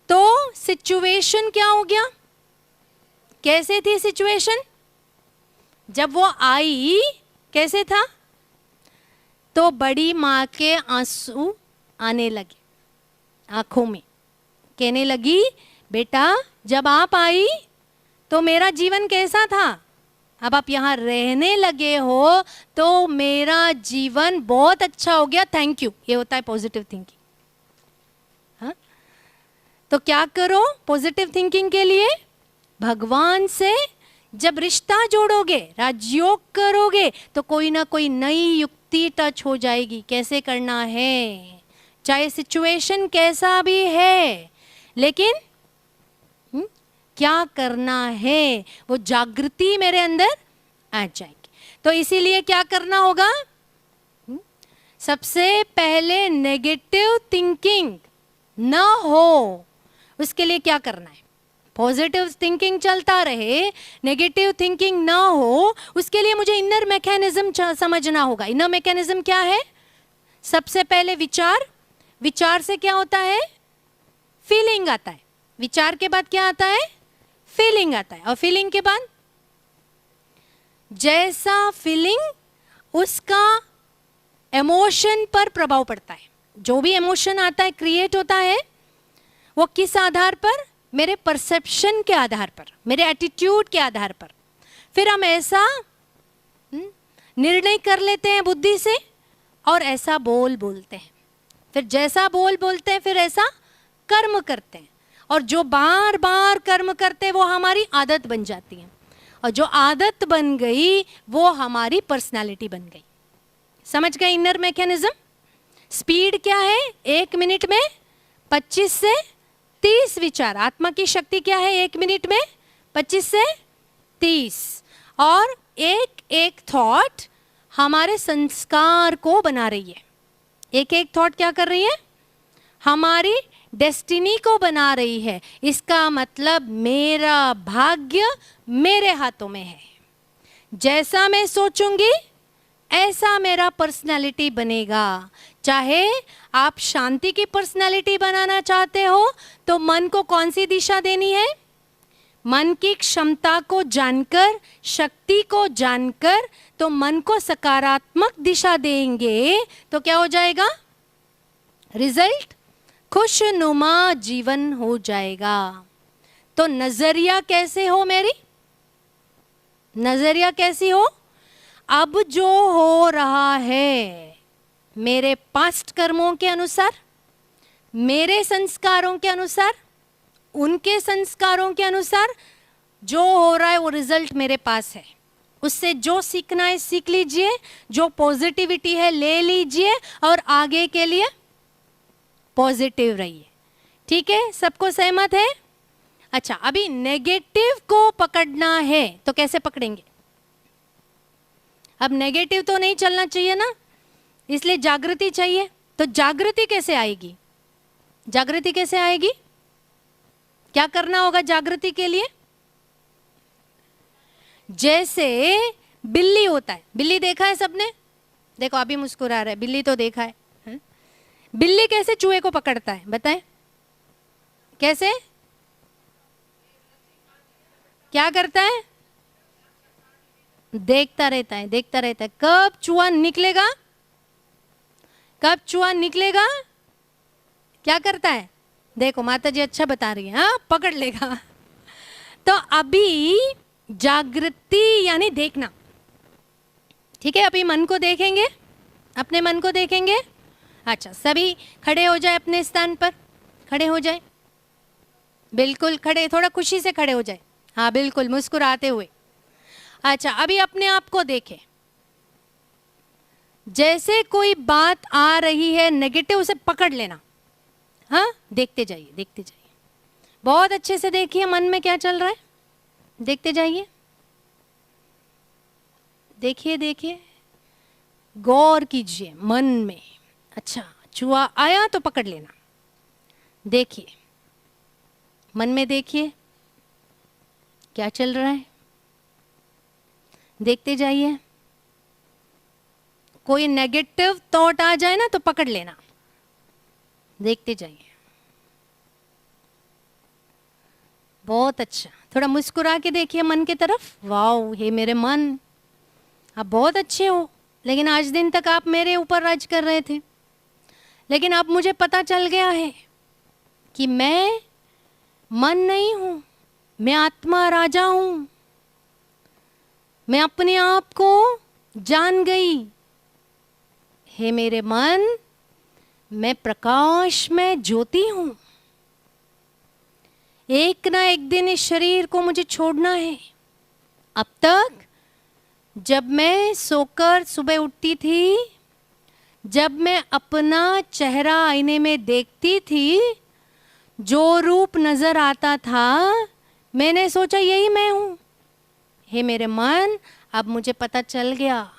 तो सिचुएशन क्या हो गया, कैसे थी सिचुएशन? जब वो आई कैसे था, तो बड़ी माँ के आंसू आने लगे आंखों में, कहने लगी, बेटा जब आप आई तो मेरा जीवन कैसा था, अब आप यहाँ रहने लगे हो तो मेरा जीवन बहुत अच्छा हो गया, थैंक यू। ये होता है पॉजिटिव थिंकिंग। हाँ, तो क्या करो पॉजिटिव थिंकिंग के लिए, भगवान से जब रिश्ता जोड़ोगे, राजयोग करोगे, तो कोई ना कोई नई युक्ति टच हो जाएगी, कैसे करना है, चाहे सिचुएशन कैसा भी है, लेकिन क्या करना है, वो जागृति मेरे अंदर आ जाएगी। तो इसीलिए क्या करना होगा, सबसे पहले नेगेटिव थिंकिंग ना हो, उसके लिए क्या करना है, पॉजिटिव थिंकिंग चलता रहे, नेगेटिव थिंकिंग ना हो, उसके लिए मुझे इनर मैकेनिज्म समझना होगा। इनर मैकेनिज्म क्या है, सबसे पहले विचार, विचार से क्या होता है, फीलिंग आता है, विचार के बाद क्या आता है, फीलिंग आता है, और फीलिंग के बाद जैसा फीलिंग उसका इमोशन पर प्रभाव पड़ता है। जो भी इमोशन आता है, क्रिएट होता है, वो किस आधार पर, मेरे परसेप्शन के आधार पर, मेरे एटीट्यूड के आधार पर। फिर हम ऐसा निर्णय कर लेते हैं बुद्धि से, और ऐसा बोलते हैं, फिर जैसा बोलते हैं, फिर ऐसा कर्म करते हैं, और जो बार बार कर्म करते हैं वो हमारी आदत बन जाती है, और जो आदत बन गई वो हमारी पर्सनालिटी बन गई। समझ गए इनर मैकेनिज्म? स्पीड क्या है, 1 मिनट में 25 से 30 विचार। आत्मा की शक्ति क्या है, 1 मिनट में 25 से 30, और एक एक थॉट हमारे संस्कार को बना रही है। एक एक थॉट क्या कर रही है, हमारी डेस्टिनी को बना रही है। इसका मतलब मेरा भाग्य मेरे हाथों में है, जैसा मैं सोचूंगी ऐसा मेरा पर्सनालिटी बनेगा। चाहे आप शांति की पर्सनालिटी बनाना चाहते हो तो मन को कौन सी दिशा देनी है, मन की क्षमता को जानकर, शक्ति को जानकर, तो मन को सकारात्मक दिशा देंगे तो क्या हो जाएगा, रिजल्ट खुशनुमा जीवन हो जाएगा। तो नजरिया कैसे हो, मेरी नजरिया कैसी हो, अब जो हो रहा है मेरे पास्ट कर्मों के अनुसार, मेरे संस्कारों के अनुसार, उनके संस्कारों के अनुसार जो हो रहा है वो रिजल्ट मेरे पास है। उससे जो सीखना है सीख लीजिए, जो पॉजिटिविटी है ले लीजिए, और आगे के लिए पॉजिटिव रहिए। ठीक है, सबको सहमत है? अच्छा, अभी नेगेटिव को पकड़ना है तो कैसे पकड़ेंगे? अब नेगेटिव तो नहीं चलना चाहिए ना, इसलिए जागृति चाहिए। तो जागृति कैसे आएगी, जागृति कैसे आएगी, क्या करना होगा जागृति के लिए? जैसे बिल्ली होता है, बिल्ली देखा है सबने? देखो अभी मुस्कुरा रहा है, बिल्ली तो देखा है। बिल्ली कैसे चूहे को पकड़ता है, बताएं कैसे, क्या करता है? देखता रहता है, देखता रहता है, कब चूहा निकलेगा, कब चूहा निकलेगा, क्या करता है? देखो माता जी अच्छा बता रही है, हाँ पकड़ लेगा। तो अभी जागृति यानी देखना। ठीक है, अभी मन को देखेंगे, अपने मन को देखेंगे। अच्छा, सभी खड़े हो जाए, अपने स्थान पर खड़े हो जाए, बिल्कुल खड़े, थोड़ा खुशी से खड़े हो जाए, हाँ बिल्कुल मुस्कुराते हुए। अच्छा, अभी अपने आप को देखें, जैसे कोई बात आ रही है नेगेटिव, उसे पकड़ लेना। हाँ, देखते जाइए, देखते जाइए, बहुत अच्छे से देखिए मन में क्या चल रहा है, देखते जाइए, देखिए देखिए, गौर कीजिए मन में। अच्छा, चूहा आया तो पकड़ लेना, देखिए मन में, देखिए क्या चल रहा है, देखते जाइए। कोई नेगेटिव थॉट आ जाए ना तो पकड़ लेना, देखते जाइए। बहुत अच्छा, थोड़ा मुस्कुरा के देखिए मन की तरफ। वाओ, हे मेरे मन, आप बहुत अच्छे हो, लेकिन आज दिन तक आप मेरे ऊपर राज कर रहे थे, लेकिन अब मुझे पता चल गया है कि मैं मन नहीं हूं, मैं आत्मा राजा हूं। मैं अपने आप को जान गई। हे मेरे मन, मैं प्रकाश में ज्योति हूं। एक ना एक दिन इस शरीर को मुझे छोड़ना है। अब तक जब मैं सोकर सुबह उठती थी, जब मैं अपना चेहरा आईने में देखती थी, जो रूप नजर आता था, मैंने सोचा यही मैं हूं। हे मेरे मन, अब मुझे पता चल गया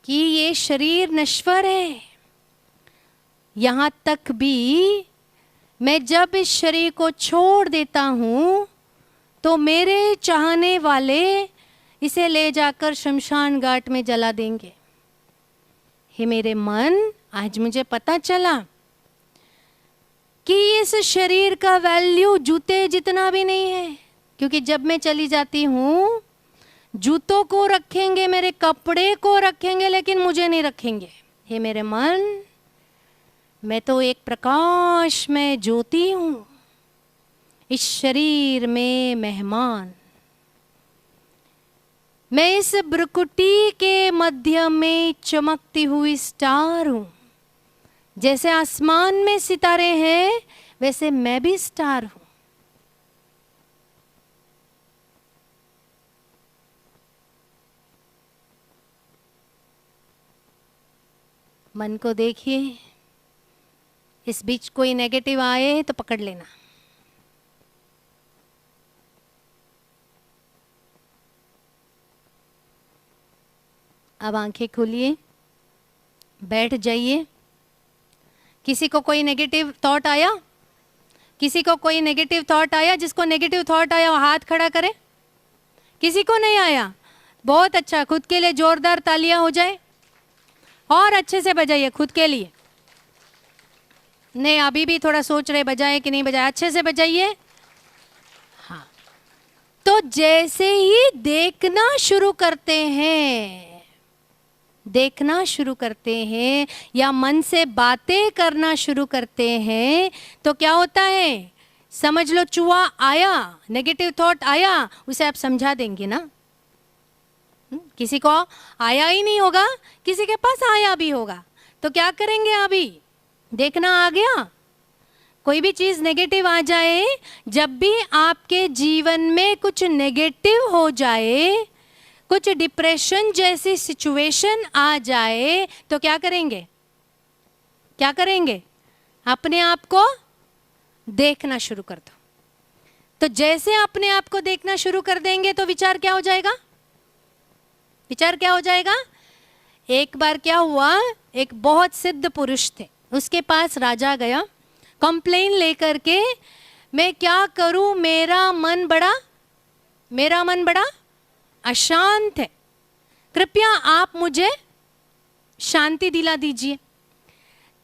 कि ये शरीर नश्वर है। यहां तक भी मैं जब इस शरीर को छोड़ देता हूं तो मेरे चाहने वाले इसे ले जाकर शमशान घाट में जला देंगे। हे मेरे मन, आज मुझे पता चला कि इस शरीर का वैल्यू जूते जितना भी नहीं है, क्योंकि जब मैं चली जाती हूं, जूतों को रखेंगे, मेरे कपड़े को रखेंगे, लेकिन मुझे नहीं रखेंगे। हे मेरे मन, मैं तो एक प्रकाश में ज्योति हूं, इस शरीर में मेहमान। मैं इस ब्रकुटी के मध्य में चमकती हुई स्टार हूं। जैसे आसमान में सितारे हैं, वैसे मैं भी स्टार हूं। मन को देखिए। इस बीच कोई नेगेटिव आए तो पकड़ लेना। अब आंखें खोलिए, बैठ जाइए। किसी को कोई नेगेटिव थॉट आया? किसी को कोई नेगेटिव थॉट आया? जिसको नेगेटिव थॉट आया वो हाथ खड़ा करे। किसी को नहीं आया? बहुत अच्छा, खुद के लिए जोरदार तालियां हो जाए और अच्छे से बजाइए खुद के लिए। नहीं, अभी भी थोड़ा सोच रहे बजाए कि नहीं बजाए, अच्छे से बजाइए। हाँ, तो जैसे ही देखना शुरू करते हैं, देखना शुरू करते हैं या मन से बातें करना शुरू करते हैं, तो क्या होता है? समझ लो चूहा आया, नेगेटिव थॉट आया, उसे आप समझा देंगे ना। किसी को आया ही नहीं होगा, किसी के पास आया भी होगा, तो क्या करेंगे? अभी देखना आ गया। कोई भी चीज नेगेटिव आ जाए, जब भी आपके जीवन में कुछ नेगेटिव हो जाए, कुछ डिप्रेशन जैसी सिचुएशन आ जाए, तो क्या करेंगे? क्या करेंगे? अपने आप को देखना शुरू कर दो। तो जैसे अपने आप को देखना शुरू कर देंगे तो विचार क्या हो जाएगा? विचार क्या हो जाएगा? एक बार क्या हुआ, एक बहुत सिद्ध पुरुष थे, उसके पास राजा गया कंप्लेन लेकर के, मैं क्या करूं, मेरा मन बड़ा अशांत है, कृपया आप मुझे शांति दिला दीजिए।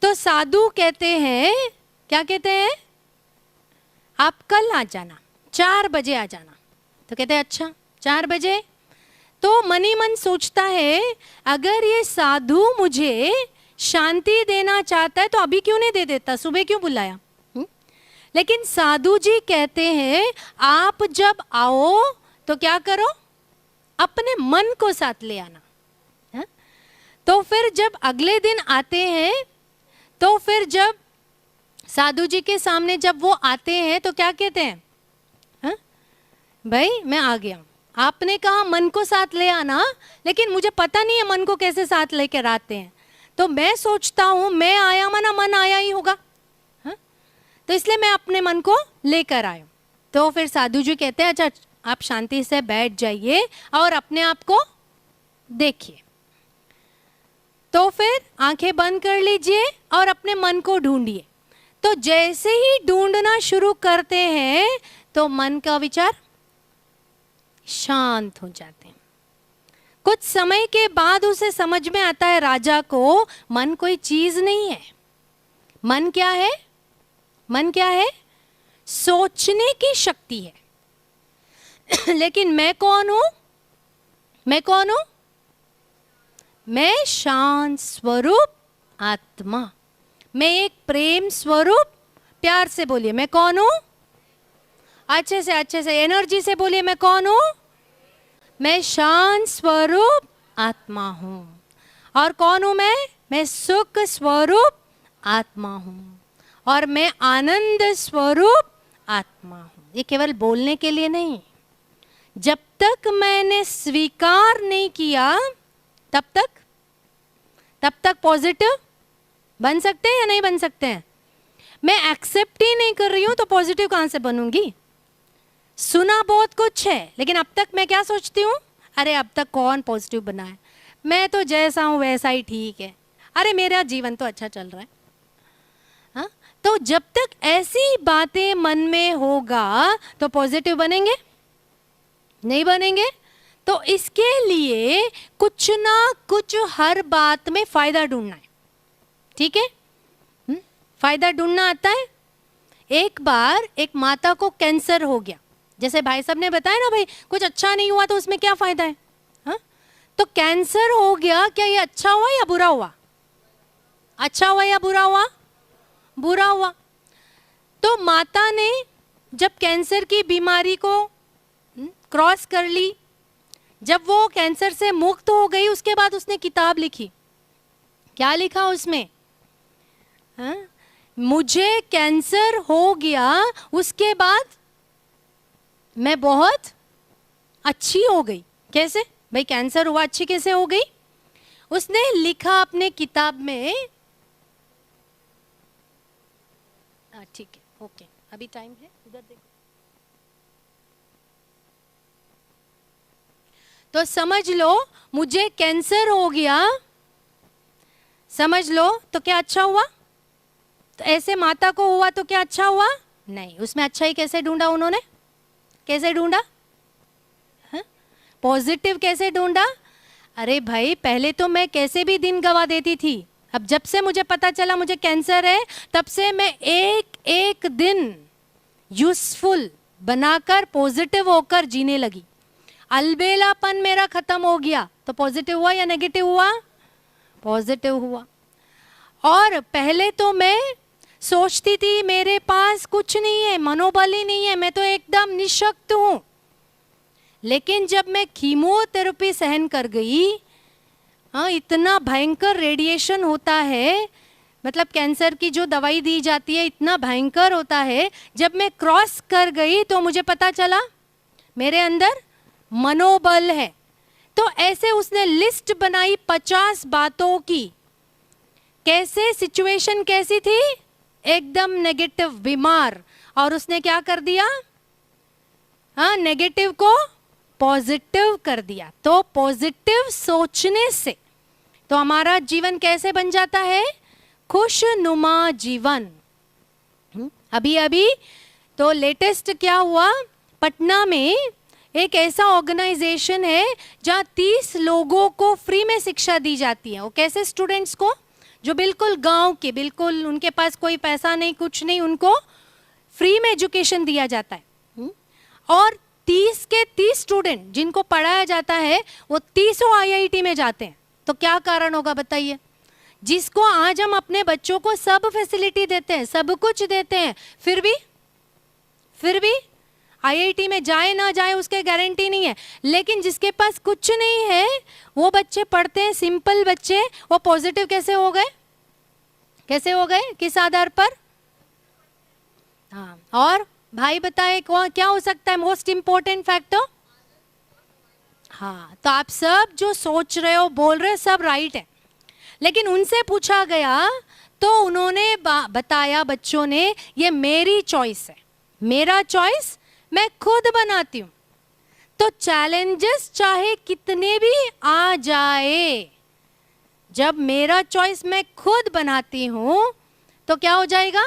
तो साधु कहते हैं, क्या कहते हैं? आप कल आ जाना, 4 बजे आ जाना। तो कहते हैं अच्छा 4 बजे। तो मन ही मन सोचता है, अगर ये साधु मुझे शांति देना चाहता है तो अभी क्यों नहीं दे देता, सुबह क्यों बुलाया? लेकिन साधु जी कहते हैं, आप जब आओ तो क्या करो, अपने मन को साथ ले आना। हा? तो फिर जब अगले दिन आते हैं, तो फिर जब साधु जी के सामने जब वो आते हैं तो क्या कहते हैं? हा? भाई मैं आ गया, आपने कहा मन को साथ ले आना, लेकिन मुझे पता नहीं है मन को कैसे साथ लेकर आते हैं। तो मैं सोचता हूं मैं आया माना मन आया ही होगा, हा? तो इसलिए मैं अपने मन को लेकर आया। तो फिर साधु जी कहते हैं अच्छा आप शांति से बैठ जाइए और अपने आप को देखिए। तो फिर आंखें बंद कर लीजिए और अपने मन को ढूंढिए। तो जैसे ही ढूंढना शुरू करते हैं तो मन का विचार शांत हो जाते हैं। कुछ समय के बाद उसे समझ में आता है राजा को मन कोई चीज नहीं है। मन क्या है? मन क्या है? सोचने की शक्ति है। लेकिन मैं कौन हूं? मैं कौन हूं? मैं शांत स्वरूप आत्मा, मैं एक प्रेम स्वरूप। प्यार से बोलिए मैं कौन हूं? अच्छे से एनर्जी से बोलिए मैं कौन हूं? मैं शांत स्वरूप आत्मा हूं। और कौन हूं मैं? मैं सुख स्वरूप आत्मा हूं और मैं आनंद स्वरूप आत्मा हूं। ये केवल बोलने के लिए नहीं, जब तक मैंने स्वीकार नहीं किया तब तक पॉजिटिव बन सकते हैं या नहीं बन सकते हैं? मैं एक्सेप्ट ही नहीं कर रही हूं तो पॉजिटिव कहां से बनूंगी? सुना बहुत कुछ है, लेकिन अब तक मैं क्या सोचती हूँ? अरे अब तक कौन पॉजिटिव बना है, मैं तो जैसा हूँ वैसा ही ठीक है, अरे मेरा जीवन तो अच्छा चल रहा है। हाँ, तो जब तक ऐसी बातें मन में होगा तो पॉजिटिव बनेंगे? नहीं बनेंगे। तो इसके लिए कुछ ना कुछ हर बात में फायदा ढूंढना है, ठीक है? फायदा ढूंढना आता है। एक बार एक माता को कैंसर हो गया, जैसे भाई साहब ने बताया ना, भाई कुछ अच्छा नहीं हुआ तो उसमें क्या फायदा है? हा? तो कैंसर हो गया, क्या ये अच्छा हुआ या बुरा हुआ? अच्छा हुआ या बुरा हुआ? बुरा हुआ। तो माता ने जब कैंसर की बीमारी को क्रॉस कर ली, जब वो कैंसर से मुक्त हो गई, उसके बाद उसने किताब लिखी। क्या लिखा उसमें? हा? मुझे कैंसर हो गया, उसके बाद मैं बहुत अच्छी हो गई। कैसे भाई कैंसर हुआ, अच्छी कैसे हो गई? उसने लिखा अपने किताब में। ठीक है, ओके, अभी टाइम है, उधर देखो। तो समझ लो मुझे कैंसर हो गया, समझ लो, तो क्या अच्छा हुआ? तो ऐसे माता को हुआ तो क्या अच्छा हुआ? नहीं। उसमें अच्छा ही कैसे ढूंढा उन्होंने? कैसे ढूंढा? पॉजिटिव कैसे ढूंढा? अरे भाई पहले तो मैं कैसे भी दिन गवा देती थी, अब जब से मुझे पता चला मुझे कैंसर है, तब से मैं एक एक दिन यूजफुल बनाकर पॉजिटिव होकर जीने लगी। अलबेलापन मेरा खत्म हो गया। तो पॉजिटिव हुआ या नेगेटिव हुआ? पॉजिटिव हुआ। और पहले तो मैं सोचती थी मेरे पास कुछ नहीं है, मनोबल ही नहीं है, मैं तो एकदम निशक्त हूं। लेकिन जब मैं कीमोथेरेपी सहन कर गई, हाँ, इतना भयंकर रेडिएशन होता है, मतलब कैंसर की जो दवाई दी जाती है इतना भयंकर होता है, जब मैं क्रॉस कर गई तो मुझे पता चला मेरे अंदर मनोबल है। तो ऐसे उसने लिस्ट बनाई 50 बातों की। कैसे सिचुएशन कैसी थी? एकदम नेगेटिव, बीमार, और उसने क्या कर दिया? हाँ, नेगेटिव को पॉजिटिव कर दिया। तो पॉजिटिव सोचने से तो हमारा जीवन कैसे बन जाता है? खुशनुमा जीवन। अभी अभी तो लेटेस्ट क्या हुआ, पटना में एक ऐसा ऑर्गेनाइजेशन है जहाँ 30 लोगों को फ्री में शिक्षा दी जाती है। वो कैसे? स्टूडेंट्स को जो बिल्कुल गांव के, बिल्कुल उनके पास कोई पैसा नहीं, कुछ नहीं, उनको फ्री में एजुकेशन दिया जाता है। और 30 के 30 स्टूडेंट जिनको पढ़ाया जाता है वो 30 IIT में जाते हैं। तो क्या कारण होगा बताइए? जिसको आज हम अपने बच्चों को सब फैसिलिटी देते हैं, सब कुछ देते हैं, फिर भी IIT में जाए ना जाए उसके गारंटी नहीं है। लेकिन जिसके पास कुछ नहीं है वो बच्चे पढ़ते हैं, सिंपल बच्चे, वो पॉजिटिव कैसे हो गए? कैसे हो गए? किस आधार पर? हाँ, और भाई बताए क्या हो सकता है मोस्ट इंपॉर्टेंट फैक्टर? हाँ, तो आप सब जो सोच रहे हो, बोल रहे हो, सब राइट है। लेकिन उनसे पूछा गया तो उन्होंने बताया, बच्चों ने, ये मेरी चॉइस है, मेरा चॉइस मैं खुद बनाती हूँ। तो चैलेंजेस चाहे कितने भी आ जाए, जब मेरा चॉइस मैं खुद बनाती हूँ तो क्या हो जाएगा,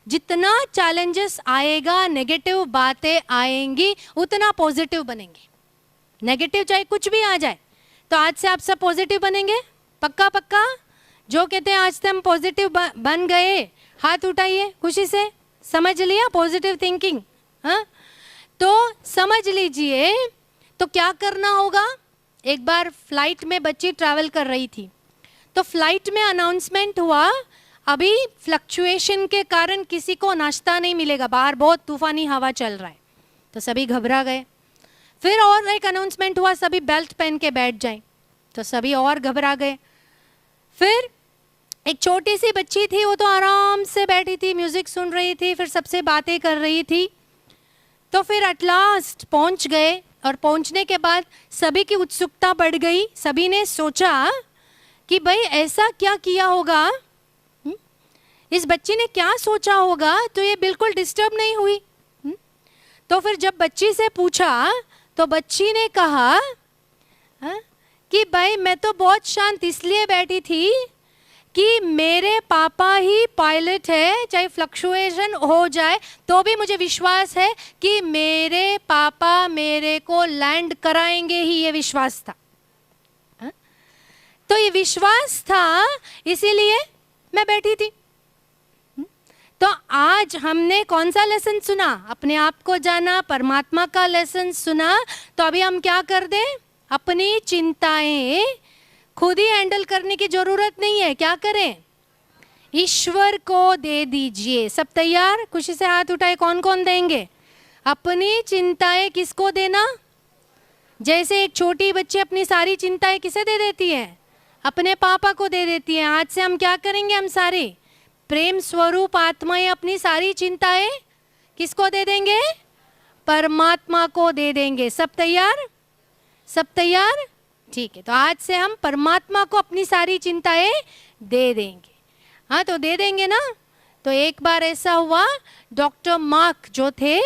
जितना चैलेंजेस आएगा, नेगेटिव बातें आएंगी, उतना पॉजिटिव बनेंगे। नेगेटिव चाहे कुछ भी आ जाए, तो आज से आप सब पॉजिटिव बनेंगे, पक्का पक्का। जो कहते हैं आज से हम पॉजिटिव बन गए, हाथ उठाइए खुशी से। समझ लिया पॉजिटिव थिंकिंग? हाँ, तो समझ लीजिए। तो क्या करना होगा, एक बार फ्लाइट में बच्ची ट्रैवल कर रही थी, तो फ्लाइट में अनाउंसमेंट हुआ, अभी फ्लक्चुएशन के कारण किसी को नाश्ता नहीं मिलेगा, बाहर बहुत तूफानी हवा चल रहा है। तो सभी घबरा गए। फिर और एक अनाउंसमेंट हुआ, सभी बेल्ट पहन के बैठ जाएं, तो सभी और घबरा गए। फिर एक छोटी सी बच्ची थी, वो तो आराम से बैठी थी, म्यूजिक सुन रही थी, फिर सबसे बातें कर रही थी। तो फिर एट लास्ट पहुंच गए, और पहुंचने के बाद सभी की उत्सुकता बढ़ गई। सभी ने सोचा कि भाई ऐसा क्या किया होगा, इस बच्ची ने क्या सोचा होगा, तो ये बिल्कुल डिस्टर्ब नहीं हुई। तो फिर जब बच्ची से पूछा तो बच्ची ने कहा कि भाई मैं तो बहुत शांत इसलिए बैठी थी कि मेरे पापा ही पायलट है, चाहे फ्लक्चुएशन हो जाए तो भी मुझे विश्वास है कि मेरे पापा मेरे को लैंड कराएंगे ही, ये विश्वास था। तो ये विश्वास था, इसीलिए मैं बैठी थी। तो आज हमने कौन सा लेसन सुना, अपने आप को जाना, परमात्मा का लेसन सुना। तो अभी हम क्या कर दें, अपनी चिंताएं खुद ही हैंडल करने की जरूरत नहीं है, क्या करें, ईश्वर को दे दीजिए। सब तैयार? खुशी से हाथ उठाए, कौन कौन देंगे? अपनी चिंताएं किसको देना? जैसे एक छोटी बच्ची अपनी सारी चिंताएं किसे दे देती है, अपने पापा को दे देती है। आज से हम क्या करेंगे, हम सारे प्रेम स्वरूप आत्माएं अपनी सारी चिंताएं किसको दे देंगे, परमात्मा को दे देंगे। सब तैयार? सब तैयार? ठीक है, तो आज से हम परमात्मा को अपनी सारी चिंताएं दे देंगे। हाँ, तो दे देंगे ना। तो एक बार ऐसा हुआ, डॉक्टर मार्क जो थे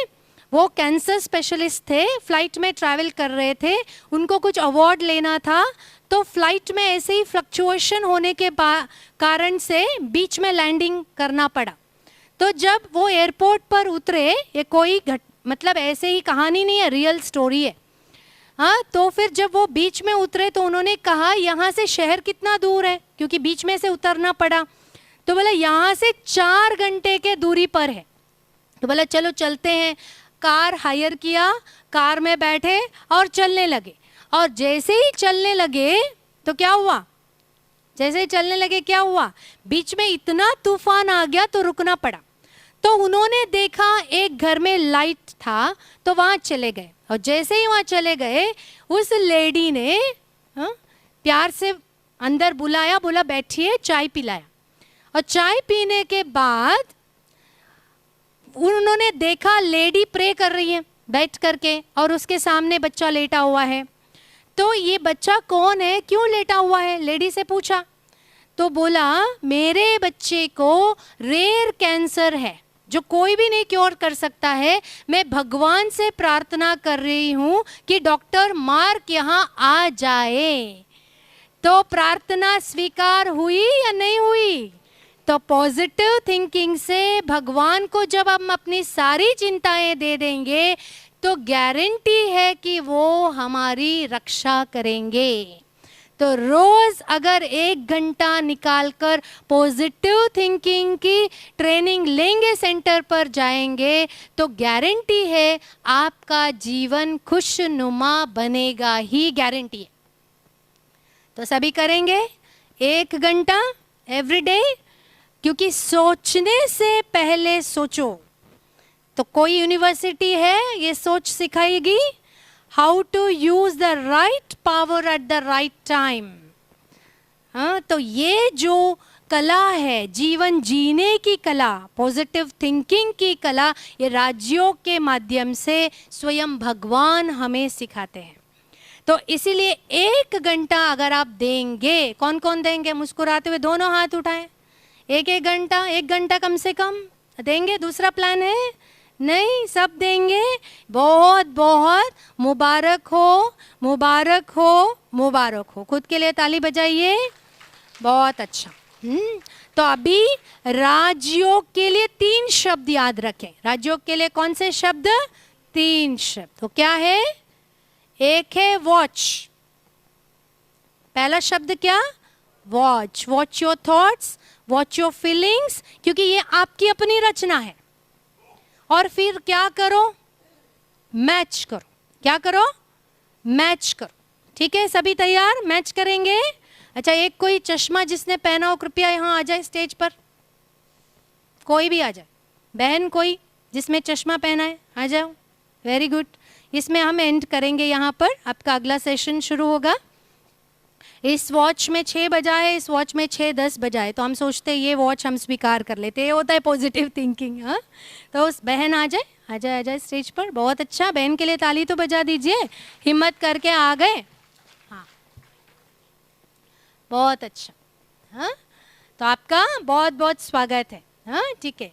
वो कैंसर स्पेशलिस्ट थे, फ्लाइट में ट्रैवल कर रहे थे, उनको कुछ अवार्ड लेना था। तो फ्लाइट में ऐसे ही फ्लक्चुएशन होने के कारण से बीच में लैंडिंग करना पड़ा। तो जब वो एयरपोर्ट पर उतरे, ये कोई मतलब ऐसे ही कहानी नहीं है, रियल स्टोरी है। हाँ, तो फिर जब वो बीच में उतरे तो उन्होंने कहा यहाँ से शहर कितना दूर है, क्योंकि बीच में से उतरना पड़ा। तो बोला यहाँ से 4 घंटे के दूरी पर है। तो बोला चलो चलते हैं। कार हायर किया, कार में बैठे और चलने लगे। और जैसे ही चलने लगे तो क्या हुआ, जैसे ही चलने लगे क्या हुआ, बीच में इतना तूफान आ गया तो रुकना पड़ा। तो उन्होंने देखा एक घर में लाइट था, तो वहाँ चले गए। और जैसे ही वहाँ चले गए, उस लेडी ने प्यार से अंदर बुलाया, बोला बैठिए, चाय पिलाया। और चाय पीने के बाद उन्होंने देखा लेडी प्रे कर रही है बैठ करके, और उसके सामने बच्चा लेटा हुआ है। तो ये बच्चा कौन है, क्यों लेटा हुआ है, लेडी से पूछा। तो बोला मेरे बच्चे को रेयर कैंसर है जो कोई भी नहीं क्योर कर सकता है। मैं भगवान से प्रार्थना कर रही हूँ कि डॉक्टर मार्क यहाँ आ जाए। तो प्रार्थना स्वीकार हुई या नहीं हुई? तो पॉजिटिव थिंकिंग से भगवान को जब हम अपनी सारी चिंताएं दे देंगे तो गारंटी है कि वो हमारी रक्षा करेंगे। तो रोज अगर 1 घंटा निकालकर पॉजिटिव थिंकिंग की ट्रेनिंग लेंगे, सेंटर पर जाएंगे, तो गारंटी है आपका जीवन खुशनुमा बनेगा ही, गारंटी है। तो सभी करेंगे 1 घंटा एवरीडे, क्योंकि सोचने से पहले सोचो। तो कोई यूनिवर्सिटी है ये सोच सिखाएगी, how to use the right power at the right time. हाँ, तो ये जो कला है, जीवन जीने की कला, पॉजिटिव थिंकिंग की कला, ये राजयोग के माध्यम से स्वयं भगवान हमें सिखाते हैं। तो इसीलिए 1 घंटा अगर आप देंगे, कौन कौन देंगे? मुस्कुराते हुए दोनों हाथ उठाएं। 1 घंटा कम से कम देंगे। दूसरा प्लान है? नहीं, सब देंगे। बहुत बहुत मुबारक हो, मुबारक हो, मुबारक हो। खुद के लिए ताली बजाइए। बहुत अच्छा। तो अभी राजयोग के लिए 3 शब्द याद रखें। राजयोग के लिए कौन से शब्द? 3 शब्द। तो क्या है? एक है वॉच। पहला शब्द क्या? Watch. Watch your thoughts, watch your feelings, क्योंकि ये आपकी अपनी रचना है। और फिर क्या करो? मैच करो। क्या करो? मैच करो। ठीक है, सभी तैयार? मैच करेंगे। अच्छा, एक कोई चश्मा जिसने पहना हो कृपया यहाँ आ जाए स्टेज पर। कोई भी आ जाए। बहन कोई जिसमें चश्मा पहना है, आ जाओ। Very good. इसमें हम एंड करेंगे यहाँ पर। आपका अगला सेशन शुरू होगा। इस वॉच में 6 बजा है, इस वॉच में 6:10 बजा है, तो हम सोचते हैं ये वॉच हम स्वीकार कर लेते हैं। ये होता है पॉजिटिव थिंकिंग। हाँ, तो उस बहन आ जाए, आ जाए, आ जाए स्टेज पर। बहुत अच्छा, बहन के लिए ताली तो बजा दीजिए। हिम्मत करके आ गए। हाँ, बहुत अच्छा। हाँ, तो आपका बहुत बहुत स्वागत है। हाँ, ठीक है।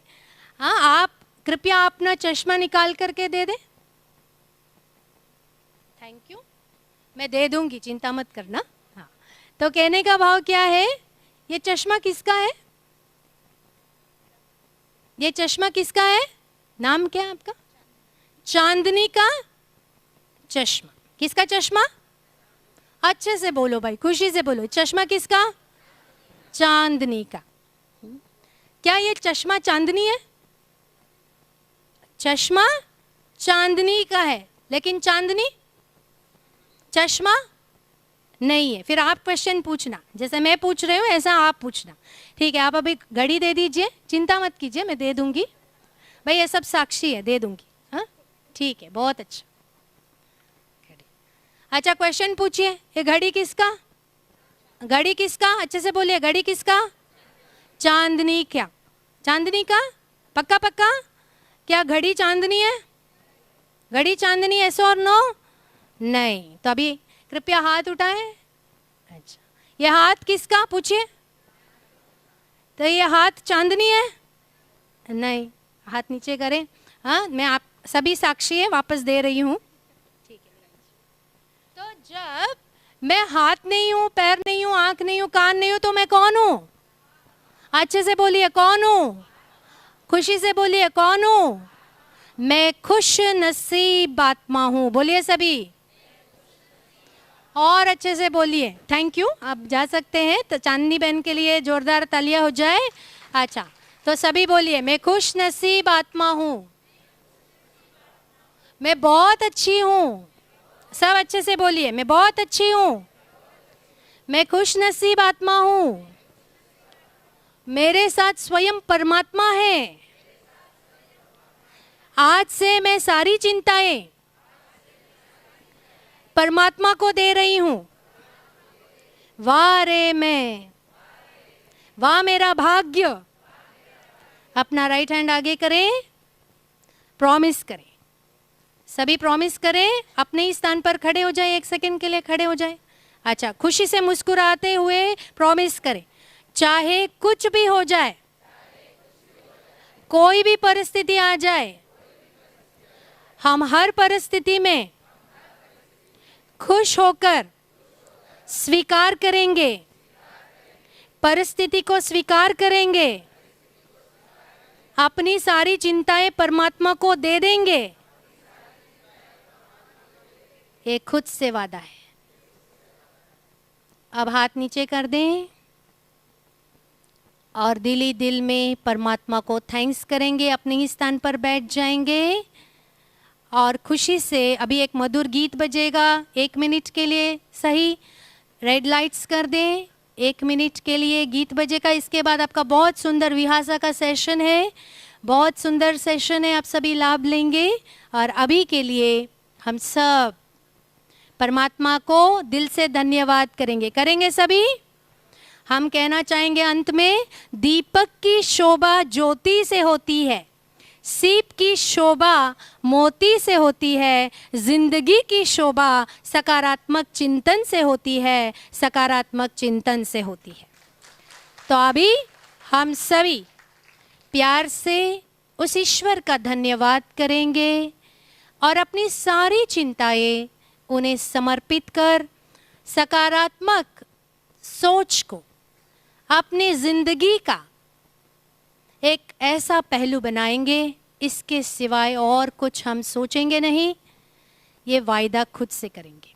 हाँ, आप कृपया अपना चश्मा निकाल करके दे दें। Thank you. मैं दे दूंगी, चिंता मत करना। हाँ, तो कहने का भाव क्या है? ये चश्मा किसका है? ये चश्मा किसका है? नाम क्या है आपका? चांदनी का चश्मा। किसका चश्मा? अच्छे से बोलो भाई, खुशी से बोलो। चश्मा किसका? चांदनी का। क्या ये चश्मा चांदनी है? चश्मा चांदनी का है, लेकिन चांदनी चश्मा नहीं है। फिर आप क्वेश्चन पूछना, जैसे मैं पूछ रही हूँ ऐसा आप पूछना। ठीक है, आप अभी घड़ी दे दीजिए, चिंता मत कीजिए, मैं दे दूंगी भाई, ये सब साक्षी है, दे दूंगी। हाँ, ठीक है, बहुत अच्छा। अच्छा, क्वेश्चन पूछिए। ये घड़ी किसका? घड़ी किसका? अच्छे से बोलिए। घड़ी किसका? चांदनी। क्या चांदनी का? पक्का पक्का? क्या घड़ी चांदनी है? घड़ी चांदनी, ऐसा और नो? नहीं। तो अभी कृपया हाथ उठाएं। अच्छा, ये हाथ किसका? पूछिए। तो ये हाथ चांदनी है? नहीं। हाथ नीचे करें। हाँ, मैं आप सभी साक्षी है, वापस दे रही हूँ। ठीक है। तो जब मैं हाथ नहीं हूँ, पैर नहीं हूँ, आंख नहीं हूँ, कान नहीं हूँ, तो मैं कौन हूँ? अच्छे से बोलिए, कौन हूँ? खुशी से बोलिए, कौन हूँ? मैं खुश नसीब आत्मा हूँ। बोलिए सभी, और अच्छे से बोलिए। Thank you. आप जा सकते हैं। तो चांदनी बहन के लिए जोरदार तालियां हो जाए। अच्छा, तो सभी बोलिए, मैं खुश नसीब आत्मा हूँ, मैं बहुत अच्छी हूँ। सब अच्छे से बोलिए, मैं बहुत अच्छी हूँ, मैं खुश नसीब आत्मा हूँ, मेरे साथ स्वयं परमात्मा है। आज से मैं सारी चिंताएं परमात्मा को दे रही हूं। वाह रे मैं, वाह मेरा भाग्य। अपना राइट हैंड आगे करें, प्रॉमिस करें। सभी प्रॉमिस करें। अपने ही स्थान पर खड़े हो जाए, 1 सेकंड के लिए खड़े हो जाए। अच्छा, खुशी से मुस्कुराते हुए प्रॉमिस करें, चाहे कुछ भी हो जाए, कोई भी परिस्थिति आ जाए, हम हर परिस्थिति में खुश होकर स्वीकार करेंगे, परिस्थिति को स्वीकार करेंगे, अपनी सारी चिंताएं परमात्मा को दे देंगे। ये खुद से वादा है। अब हाथ नीचे कर दें और दिल ही दिल में परमात्मा को थैंक्स करेंगे। अपने ही स्थान पर बैठ जाएंगे और खुशी से अभी एक मधुर गीत बजेगा 1 मिनट के लिए। सही, रेड लाइट्स कर दें। 1 मिनट के लिए गीत बजेगा। इसके बाद आपका बहुत सुंदर विहासा का सेशन है, बहुत सुंदर सेशन है, आप सभी लाभ लेंगे। और अभी के लिए हम सब परमात्मा को दिल से धन्यवाद करेंगे। करेंगे सभी। हम कहना चाहेंगे अंत में, दीपक की शोभा ज्योति से होती है, सीप की शोभा मोती से होती है, जिंदगी की शोभा सकारात्मक चिंतन से होती है, सकारात्मक चिंतन से होती है। तो अभी हम सभी प्यार से उस ईश्वर का धन्यवाद करेंगे और अपनी सारी चिंताएं उन्हें समर्पित कर सकारात्मक सोच को अपनी जिंदगी का एक ऐसा पहलू बनाएंगे, इसके सिवाय और कुछ हम सोचेंगे नहीं, ये वायदा खुद से करेंगे।